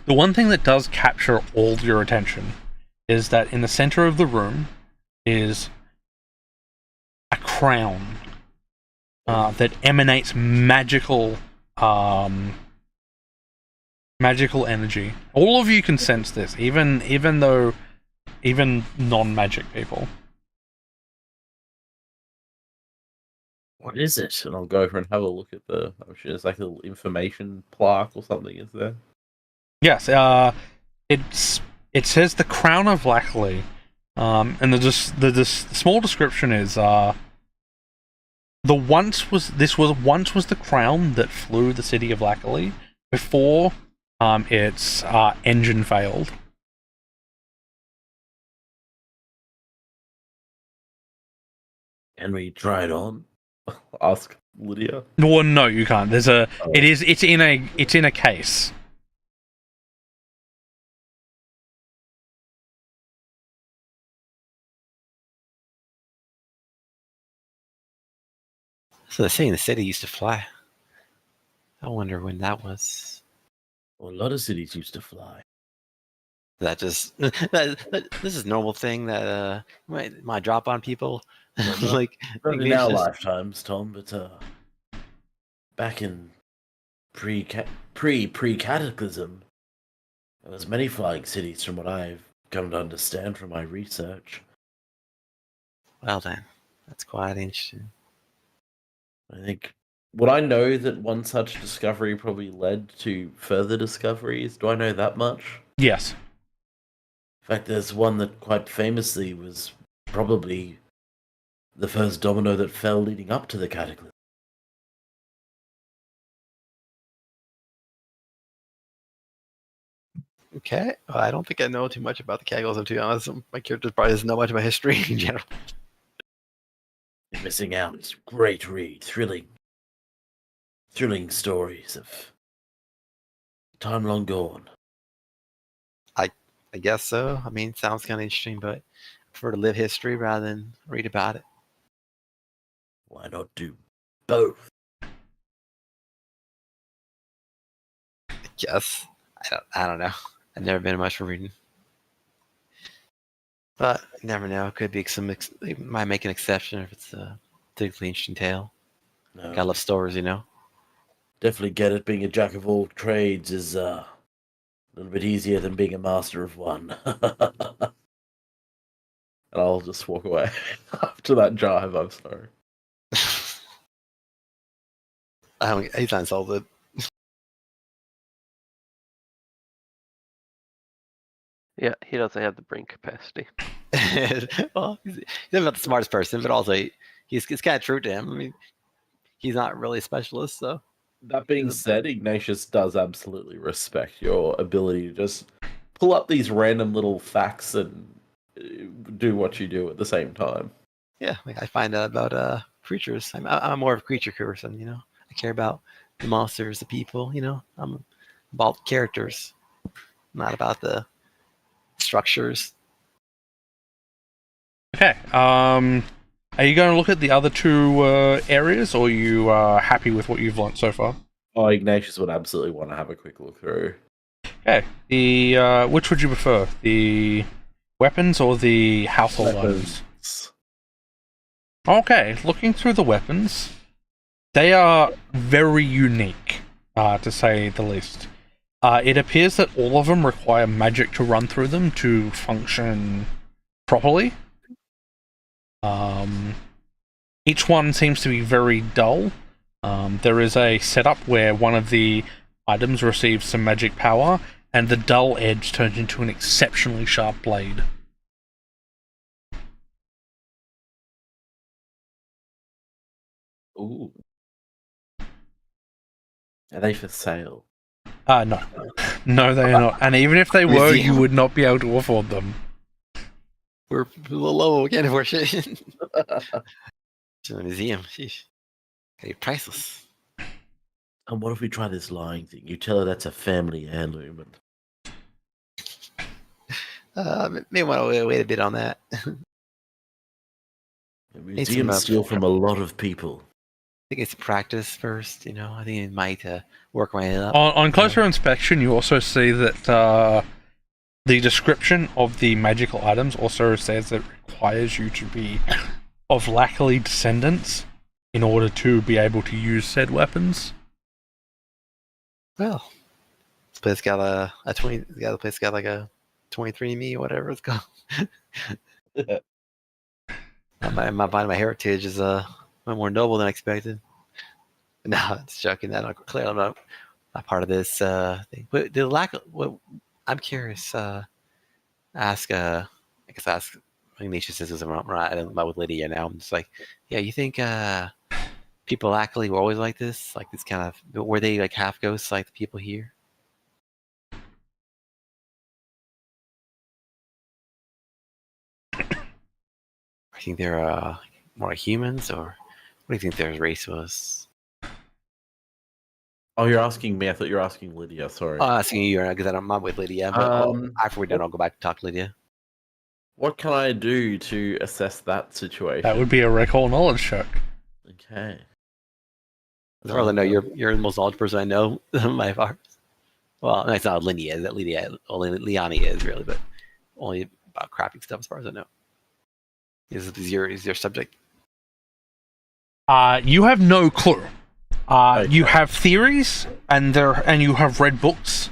The one thing that does capture all your attention is that in the center of the room is a crown that emanates magical energy. All of you can sense this, even non-magic people. What is it? And I'll go over and have a look at the. I'm sure there's like a little information plaque or something. Is there? Yes, it says the Crown of Lackley, and the small description is once was the crown that flew the city of Lackley before its engine failed. Can we try it on? Ask Lydia. Well, no, you can't. It's in a case. So they're saying the city used to fly. I wonder when that was. Well, a lot of cities used to fly. That just this is a normal thing that might drop on people. Not in our lifetimes, Tom, but back in pre-cataclysm, there was many flying cities from what I've come to understand from my research. Well then, that's quite interesting. I think. Would I know that one such discovery probably led to further discoveries? Do I know that much? Yes. In fact, there's one that quite famously was probably the first domino that fell leading up to the cataclysm. Okay, well, I don't think I know too much about the Cataclysm, to be honest. My character probably doesn't know much about history in general. You're missing out. It's a great read. Thrilling stories of time long gone. I guess so. I mean, sounds kind of interesting, but I prefer to live history rather than read about it. Why not do both. Yes. I don't know. I've never been much for reading. But you never know. Could be they might make an exception if it's a particularly interesting tale. No, Gotta love stories, you know? definitely get it. Being a jack of all trades is a little bit easier than being a master of one. And I'll just walk away after that jive. I'm sorry. He's unsalted. Yeah, he doesn't have the brain capacity. Well, he's not the smartest person, but also it's kind of true to him. I mean, he's not really a specialist, so. That being said, Ignatius does absolutely respect your ability to just pull up these random little facts and do what you do at the same time. Yeah, like I find out about creatures. I'm more of a creature person, you know. I care about the monsters, the people, you know. I'm about characters, not about the structures. Okay. Are you going to look at the other two areas, or are you happy with what you've learnt so far? Oh, Ignatius would absolutely want to have a quick look through. Okay. Which would you prefer, the weapons or the household items? Okay, looking through the weapons, they are very unique, to say the least. It appears that all of them require magic to run through them to function properly. Each one seems to be very dull. There is a setup where one of the items receives some magic power, and the dull edge turns into an exceptionally sharp blade. Ooh. Are they for sale? No. No, they are not. And even if they were, you Museum. would not be able to afford them. We're a little low again for shit. To the museum, sheesh. Okay, priceless. And what if we try this lying thing? You tell her that's a family heirloom. May want to wait a bit on that. Museums steal from a lot of people. I think it's practice first, you know. I think it might work my way up. On closer inspection, you also see that the description of the magical items also says that it requires you to be of Lackley descendants in order to be able to use said weapons. Well, this place got a 20. The other place got like a 23andMe or whatever it's called. my heritage is more noble than expected. No, it's joking. That clearly I'm not part of this thing. But the lack of what I'm curious. Ask Ignatius says I'm not with Lydia now. I'm just like, yeah, you think people actually were always like this kind of, were they like half ghosts like the people here? I think they're more like humans, or what do you think their race was? Oh, you're asking me. I thought you were asking Lydia. Sorry. I'm asking you because I'm not with Lydia. But after we're done, I'll go back and talk to Lydia. What can I do to assess that situation? That would be a recall knowledge check. Okay. As far as I know, you're the most knowledgeable person I know. My far. Well, no, it's not Lydia. Is that Lydia? Only Liani is really, but only about crafting stuff as far as I know. Is your subject? You have no clue. Okay. You have theories, and you have read books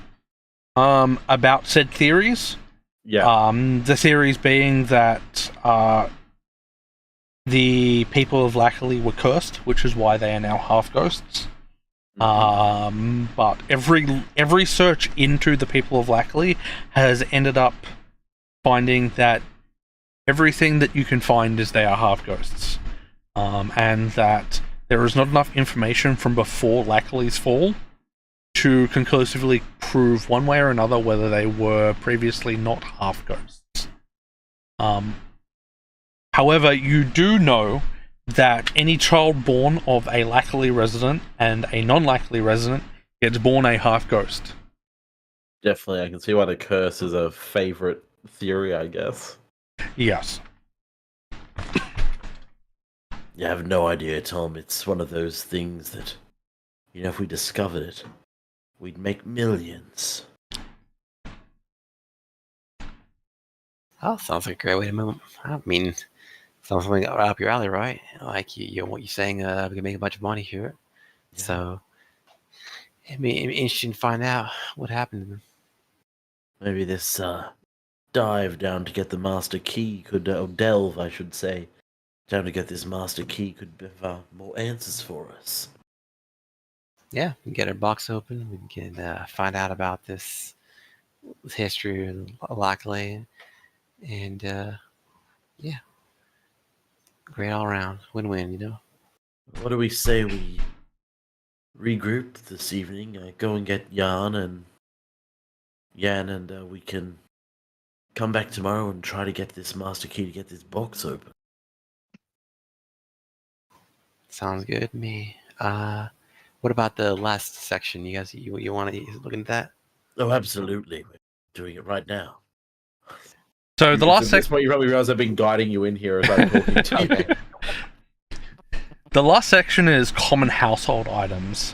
about said theories. Yeah. The theories being that the people of Lackley were cursed, which is why they are now half ghosts. But every search into the people of Lackley has ended up finding that everything that you can find is they are half ghosts, and that there is not enough information from before Lackley's fall to conclusively prove one way or another whether they were previously not half ghosts. However, you do know that any child born of a Lackley resident and a non-Lackley resident gets born a half ghost. Definitely, I can see why the curse is a favorite theory, I guess. Yes. You have no idea, Tom. It's one of those things that, if we discovered it, we'd make millions. Oh, sounds like a great way to move. I mean, sounds something right up your alley, right? Like what you're saying, we can make a bunch of money here. Yeah. So, it'd be interesting to find out what happened to them. Maybe this dive down to get the master key could, or delve, I should say, down to get this master key could have more answers for us. Yeah, we can get our box open. We can find out about this history of Lackley, and yeah, great all around, win-win. What do we say we regroup this evening? Go and get Jan, and we can come back tomorrow and try to get this master key to get this box open. Sounds good to me. What about the last section? You guys, you want to look into that? Oh, absolutely. We're doing it right now. So the last At this section. point, you probably realize I've been guiding you in here as I'm talking to you. Okay. The last section is common household items.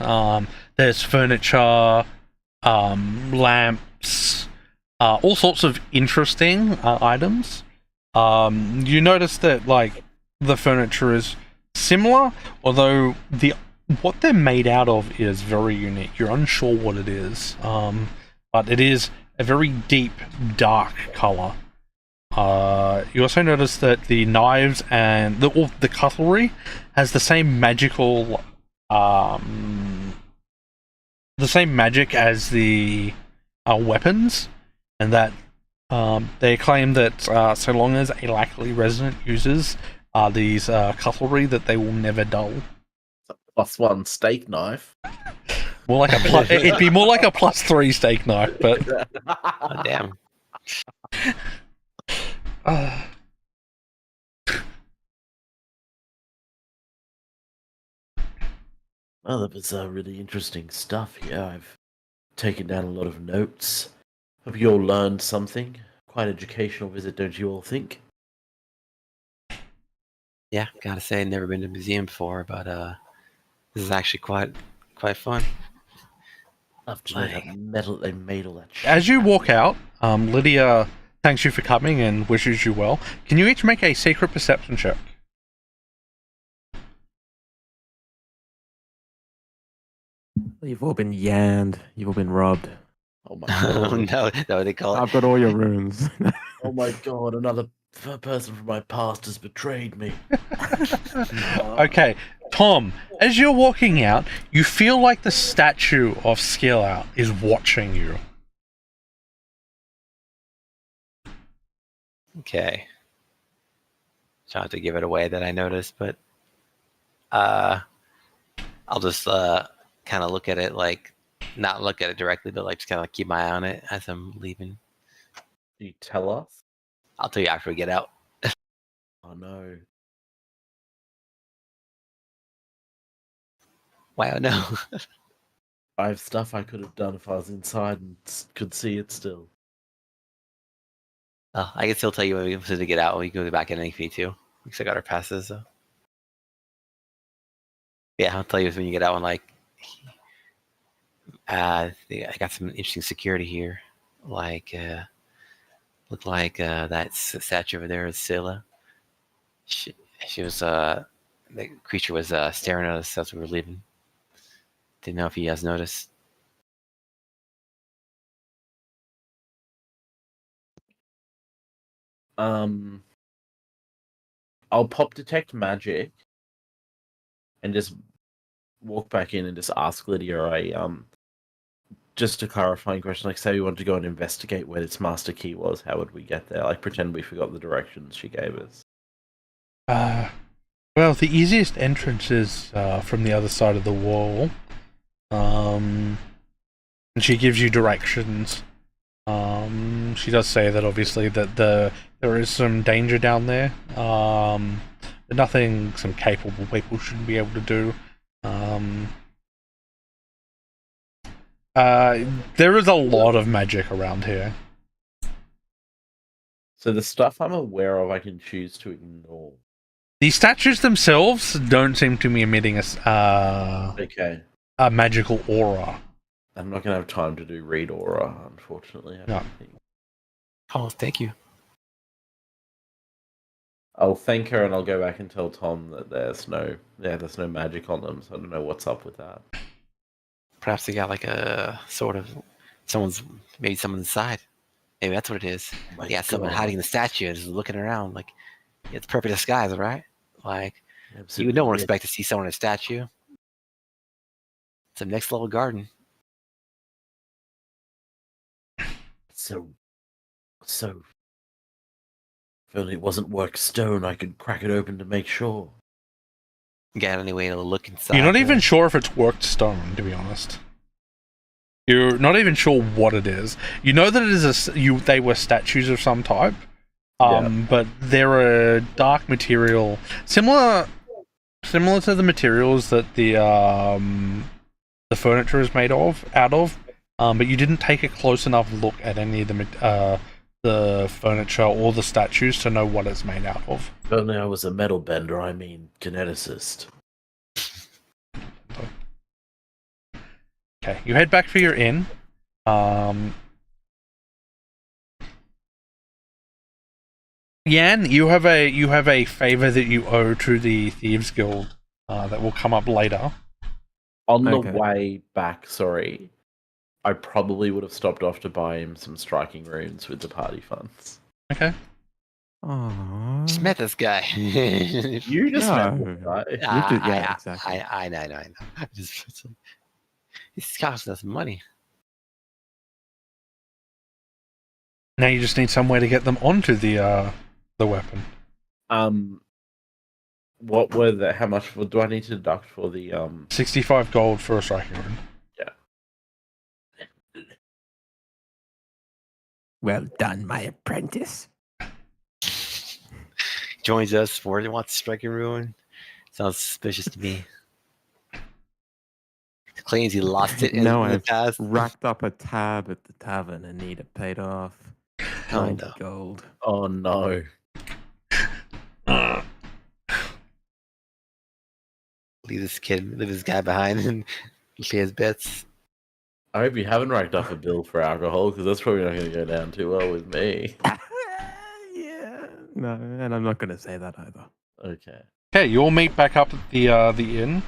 There's furniture, lamps, all sorts of interesting items. You notice that like the furniture is similar, although what they're made out of is very unique. You're unsure what it is, but it is a very deep, dark color. You also notice that the knives and the cutlery has the same magical, the same magic as the weapons, and that they claim that so long as a Lackley resident uses these cutlery, that they will never dull. +1 steak knife. More like it'd be more like a +3 steak knife, but Oh, damn. Well, that was really interesting stuff here. I've taken down a lot of notes. Hope you all learned something. Quite educational visit, don't you all think? Yeah, gotta say, I've never been to a museum before, but this is actually quite fun. Love to know that metal they made all that shit. as you walk out, Lydia thanks you for coming and wishes you well. Can you each make a secret perception check? You've all been yanned. You've all been robbed. Oh my Oh god. no, that's what they call it. I've got all your runes. Oh my god, another person from my past has betrayed me. Okay, Tom, as you're walking out, you feel like the statue of Skill Out is watching you. Okay. Trying to give it away that I noticed, but I'll just kind of look at it, like not look at it directly, but like just kind of keep my eye on it as I'm leaving. Do you tell us? I'll tell you after we get out. Oh no. Wow, no. I have stuff I could have done if I was inside and could see it still. I can still tell you when we to get out. We can go back in if we need to. We still got our passes, so. Yeah, I'll tell you when you get out. And like, I got some interesting security here. Like, looked like that statue over there is Scylla. She was the creature was staring at us as we were leaving. Didn't know if you guys noticed. I'll pop detect magic and just walk back in and just ask Lydia just a clarifying question. Like, say we wanted to go and investigate where this master key was, how would we get there? Like, pretend we forgot the directions she gave us. Well, the easiest entrance is from the other side of the wall. And she gives you directions. She does say that obviously that there is some danger down there. But nothing some capable people shouldn't be able to do. There is a lot of magic around here. So the stuff I'm aware of, I can choose to ignore. The statues themselves don't seem to be emitting Okay. a magical aura. I'm not going to have time to do read aura, unfortunately. I No. don't think. Oh, thank you. I'll thank her and I'll go back and tell Tom that there's no magic on them, so I don't know what's up with that. Perhaps they got like a sort of someone's inside. Maybe that's what it is. My Yeah, someone God. hiding in the statue and just looking around like it's perfect disguise, right? Like you would Absolutely. no one expect to see someone in a statue. It's a next level garden. So, if only it wasn't work stone, I could crack it open to make sure. Got any way to look inside? You're not even the- sure if it's worked stone, to be honest. You're not even sure what it is. You know that it is they were statues of some type, but they're a dark material, similar to the materials that the furniture is made out of. But you didn't take a close enough look at any of the furniture or the statues to know what it's made out of. If only I was a metal bender, I mean kineticist. Okay, you head back for your inn. Yan, you have a favor that you owe to the Thieves Guild that will come up later. On the Okay. way back, sorry, I probably would have stopped off to buy him some striking runes with the party funds. Okay. Aww. Just met this guy. You just met No. this guy. Yeah, exactly. I know. It's like, it's costing us money. Now you just need somewhere to get them onto the weapon. What were the? How much do I need to deduct for the 65 gold for a striking rune. Well done, my apprentice. Joins us for he wants to strike and ruin. Sounds suspicious to me. Claims he lost it in No, the I've past. racked up a tab at the tavern and need it paid off. Oh, 90 no. gold. Oh no! Leave this guy behind and clear his bets. I hope you haven't racked up a bill for alcohol because that's probably not going to go down too well with me. Yeah. No, and I'm not going to say that either. Okay. Okay, you all meet back up at the inn.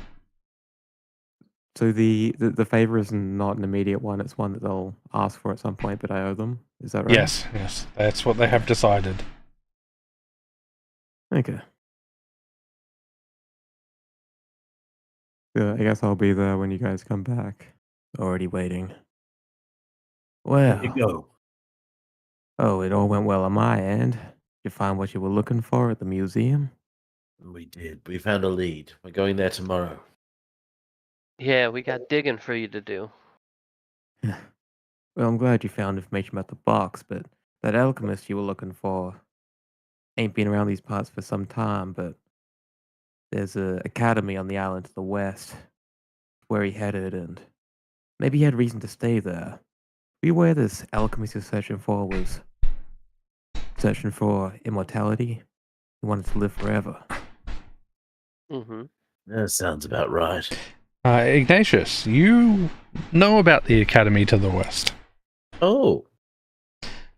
So the favor is not an immediate one. It's one that they'll ask for at some point, but I owe them. Is that right? Yes, that's what they have decided. Okay. I guess I'll be there when you guys come back. Already waiting. Well. Here you go. Oh, it all went well on my end. Did you find what you were looking for at the museum? We did. We found a lead. We're going there tomorrow. Yeah, we got digging for you to do. Well, I'm glad you found information about the box, but that alchemist you were looking for ain't been around these parts for some time, but there's a academy on the island to the west where he headed, and maybe he had reason to stay there. Be aware this alchemist you're searching for was searching for immortality. He wanted to live forever. Mm-hmm. That sounds about right. Ignatius, you know about the academy to the west. Oh,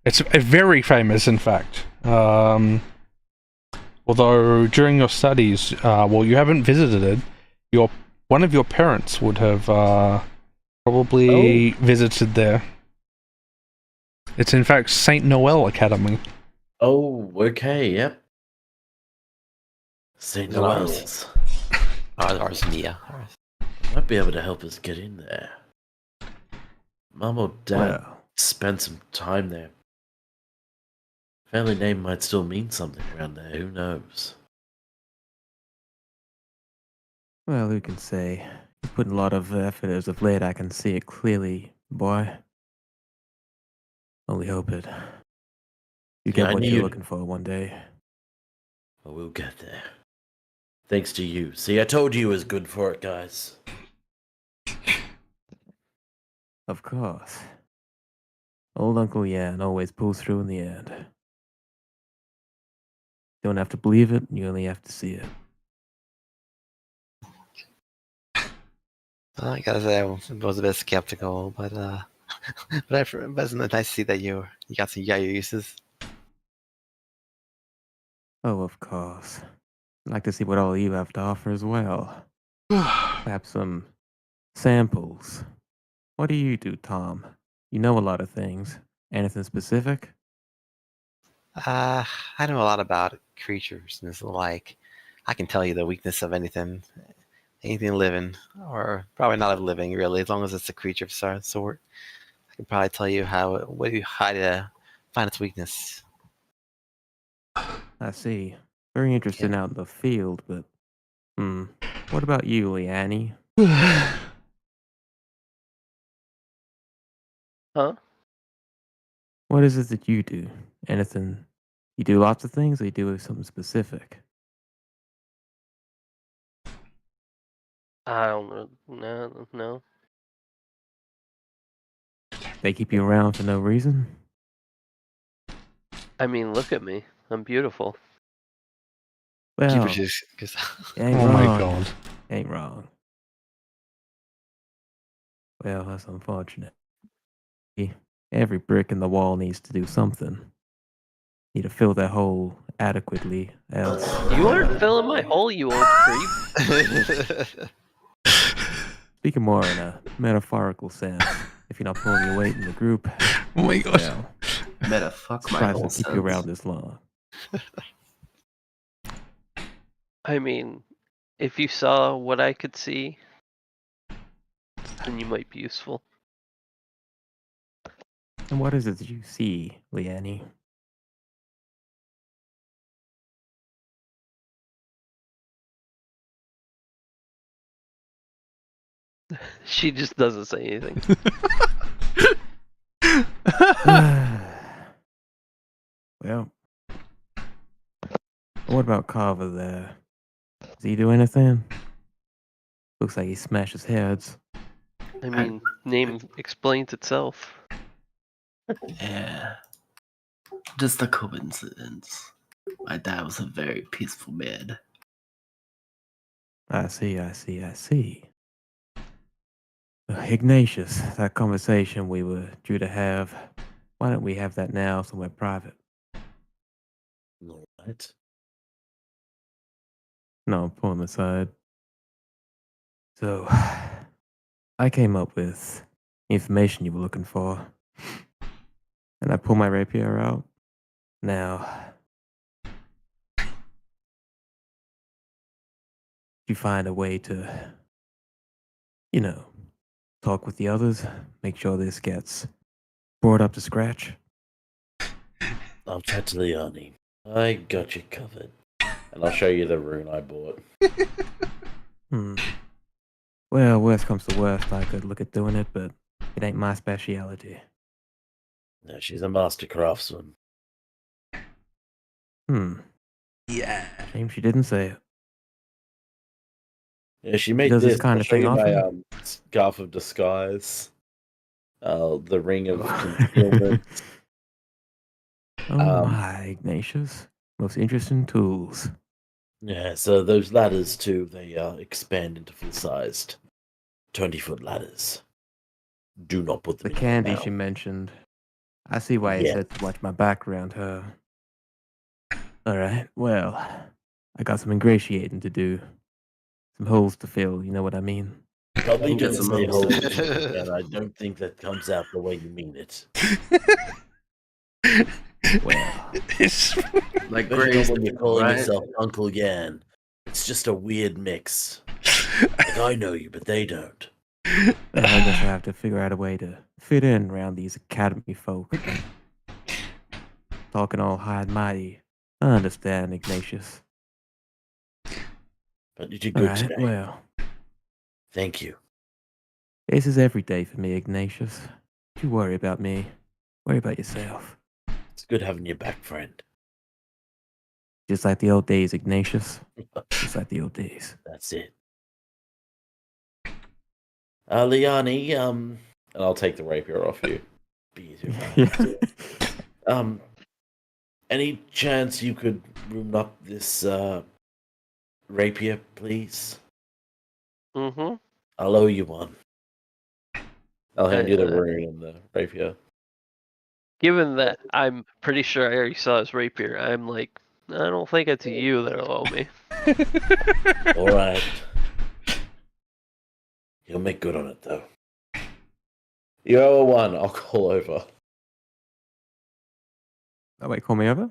It's very famous, in fact. Although during your studies, you haven't visited it. One of your parents would have probably visited there. It's in fact Saint Noel Academy. okay, yep. St. Well, Noel's. Ours, Mia. Might be able to help us get in there. Mom or Dad Well, spent some time there. Family name might still mean something around there. Who knows? who can say? You've put in a lot of effort as of late. I can see it clearly, boy. Only hope it. You Yeah, get I what knew you're you'd- looking for one day. Well, we'll get there. Thanks to you. See, I told you it was good for it, guys. Of course. Old Uncle Yan always pulls through in the end. don't have to believe it, you only have to see it. Well, I gotta say, I was a bit skeptical, but but it's nice to see that you got your uses. Oh, of course. I'd like to see what all you have to offer as well. Perhaps some samples. What do you do, Tom? You know a lot of things. Anything specific? I know a lot about creatures, and it's like I can tell you the weakness of anything living, or probably not living really, as long as it's a creature of some sort. I can probably tell you how to find its weakness. I see. Very interesting out in the field, but what about you, Leanne? Huh? What is it that you do? Anything? You do lots of things, or you do something specific? I don't know. No. They keep you around for no reason? I mean, look at me. I'm beautiful. Well, Just ain't Oh wrong. my god. Ain't wrong. Well, that's unfortunate. Every brick in the wall needs to do something. Need to fill that hole adequately, else. You aren't filling my hole, you old creep. Speaking more in a metaphorical sense, if you're not pulling your weight in the group, Oh my god. well, Meta fuck my surprised whole to keep you around sense. this long. I mean, if you saw what I could see, then you might be useful. And what is it that you see, Leanne? She just doesn't say anything. Well, what about Carver there? Does he do anything? Looks like he smashes heads. I mean, name explains itself. Yeah. Just a coincidence. My dad was a very peaceful man. I see. Ignatius, that conversation we were due to have, why don't we have that now somewhere private? All right. No, pull him aside. So, I came up with information you were looking for, and I pull my rapier out. Now, you find a way to, talk with the others, make sure this gets brought up to scratch. I'll chat to Leanne. I got you covered. And I'll show you the rune I bought. Well, worst comes to worst, I could look at doing it, but it ain't my speciality. No, she's a master craftsman. Yeah. Shame she didn't say it. Yeah, she made Does this this. kind I'll of show thing you my often? Scarf of Disguise. The Ring of Concealment. Oh my, Ignatius. Most interesting tools. Yeah, so those ladders too, they expand into full-sized 20-foot ladders. Do not put them The in candy your she mouth. mentioned. I see why you Yeah. said to watch my back around her. Alright, well, I got some ingratiating to do. Some holes to fill, you know what I mean? Probably Get don't some say holes holes, in. and I don't think that comes out the way you mean it. Well, It's Like Especially Grace, when you're calling right? yourself Uncle Yan. It's just a weird mix. Like, I know you, but they don't. well, I guess I have to figure out a way to fit in around these academy folk. Talking all high and mighty. I understand, Ignatius. But you did good Alright, today. well, Thank you. this is every day for me, Ignatius. Don't you worry about me. Worry about yourself. It's good having you back, friend. Just like the old days, Ignatius. Just like the old days. That's it. Liani, And I'll take the rapier off you. be easier if I have to. Any chance you could room up this rapier, please? Mm-hmm. I'll owe you one. I'll hand you the Uh, rune and the rapier. Given that I'm pretty sure I already saw his rapier, I'm like, I don't think it's you that'll owe me. All right. You'll make good on it, though. You owe 1. I'll call over. Oh wait, call me over.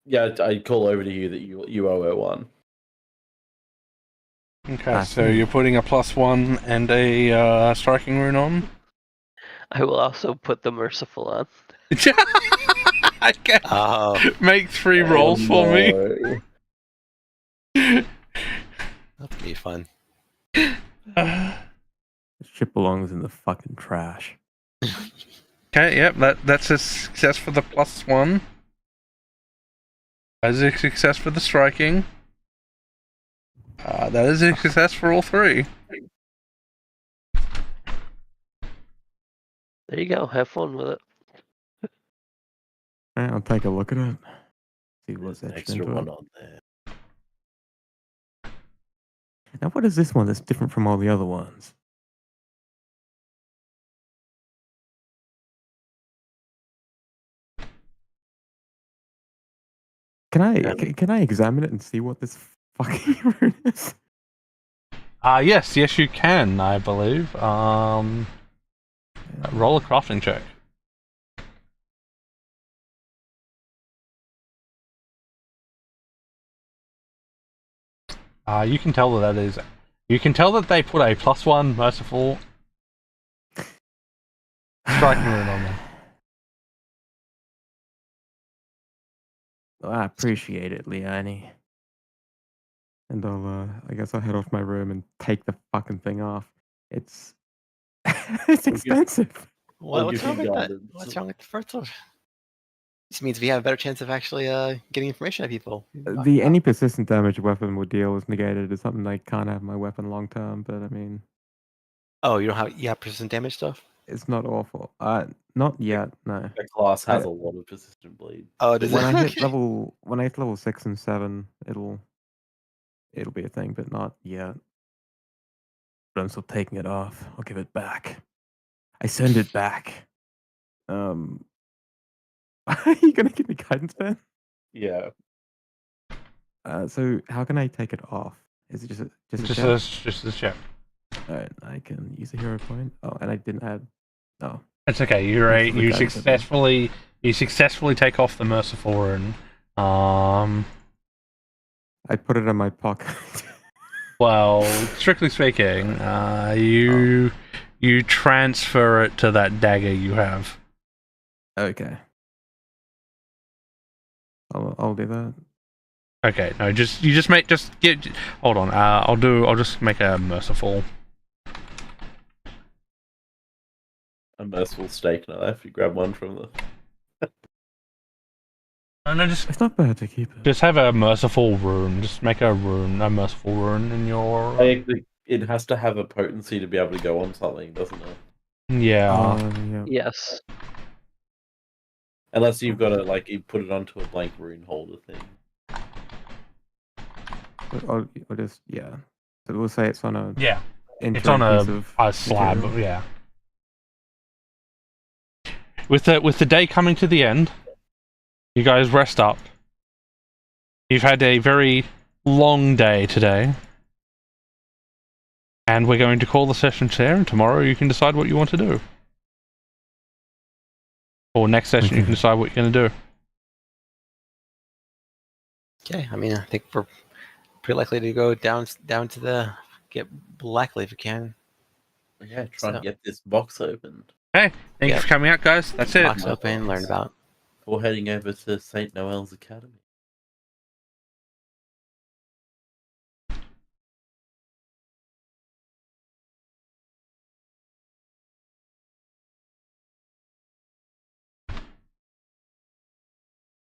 Yeah, I call over to you that you owe her 1. Okay, I so see. you're putting a +1 and a striking rune on. I will also put the merciful on. Okay. Oh, Make 3 rolls for me. me. that's gonna be fun. This shit belongs in the fucking trash. Okay, yep, that's a success for the +1. That is a success for the striking. That is a success for all 3. There you go. Have fun with it. Alright, I'll take a look at it. See what's There's an etched extra into it. 1 on there. Now, what is this one that's different from all the other ones? Can I examine it and see what this fucking rune is? Yes, you can, I believe. Roll a crafting check. You can tell that is. You can tell that they put a +1 merciful striking rune on there. Well, I appreciate it, Liani. And I guess I'll head off my room and take the fucking thing off. It's it's expensive. Well, I'll what's give wrong you with that? guidance. What's wrong with the first one? This means we have a better chance of actually getting information out of people. The any persistent damage a weapon would deal is negated. It's something I can't have my weapon long term, but I mean, Oh, you have persistent damage stuff? it's not awful. Not yet, no. That class has I- a lot of persistent bleed. Oh, does When it? I hit Okay. level 6 and 7, it'll be a thing, but not yet. But I'm still taking it off. I'll give it back. I send it back. Are you gonna give me guidance, Ben? Yeah. So how can I take it off? Is it just a Just a check. Alright, I can use a hero point. Oh, and I didn't add. Oh, It's okay. Thanks for the guidance, You successfully take off the merciful rune. I put it in my pocket. Well, strictly speaking, you transfer it to that dagger you have. Okay. I'll do that. Okay, no, hold on. I'll just make a merciful. A merciful steak knife. You grab one from the. No, just It's not bad to keep it. have a merciful rune. Just make a merciful rune in your. It has to have a potency to be able to go on something, doesn't it? Yeah. Yeah. Yes. Unless you've got to you put it onto a blank rune holder thing. I'll just So we'll say it's on a Yeah. It's interim on piece of a slab. material. Yeah. With the day coming to the end, you guys rest up. You've had a very long day today. And we're going to call the session there, and tomorrow you can decide what you want to do. Or next session you can decide what you're going to do. Okay, I mean, I think we're pretty likely to go down to get Blackley if we can. Yeah, try So- and get this box opened. Hey, thank you Yeah. for coming out, guys. That's it. Box open, learn about. Before heading over to St. Noel's Academy.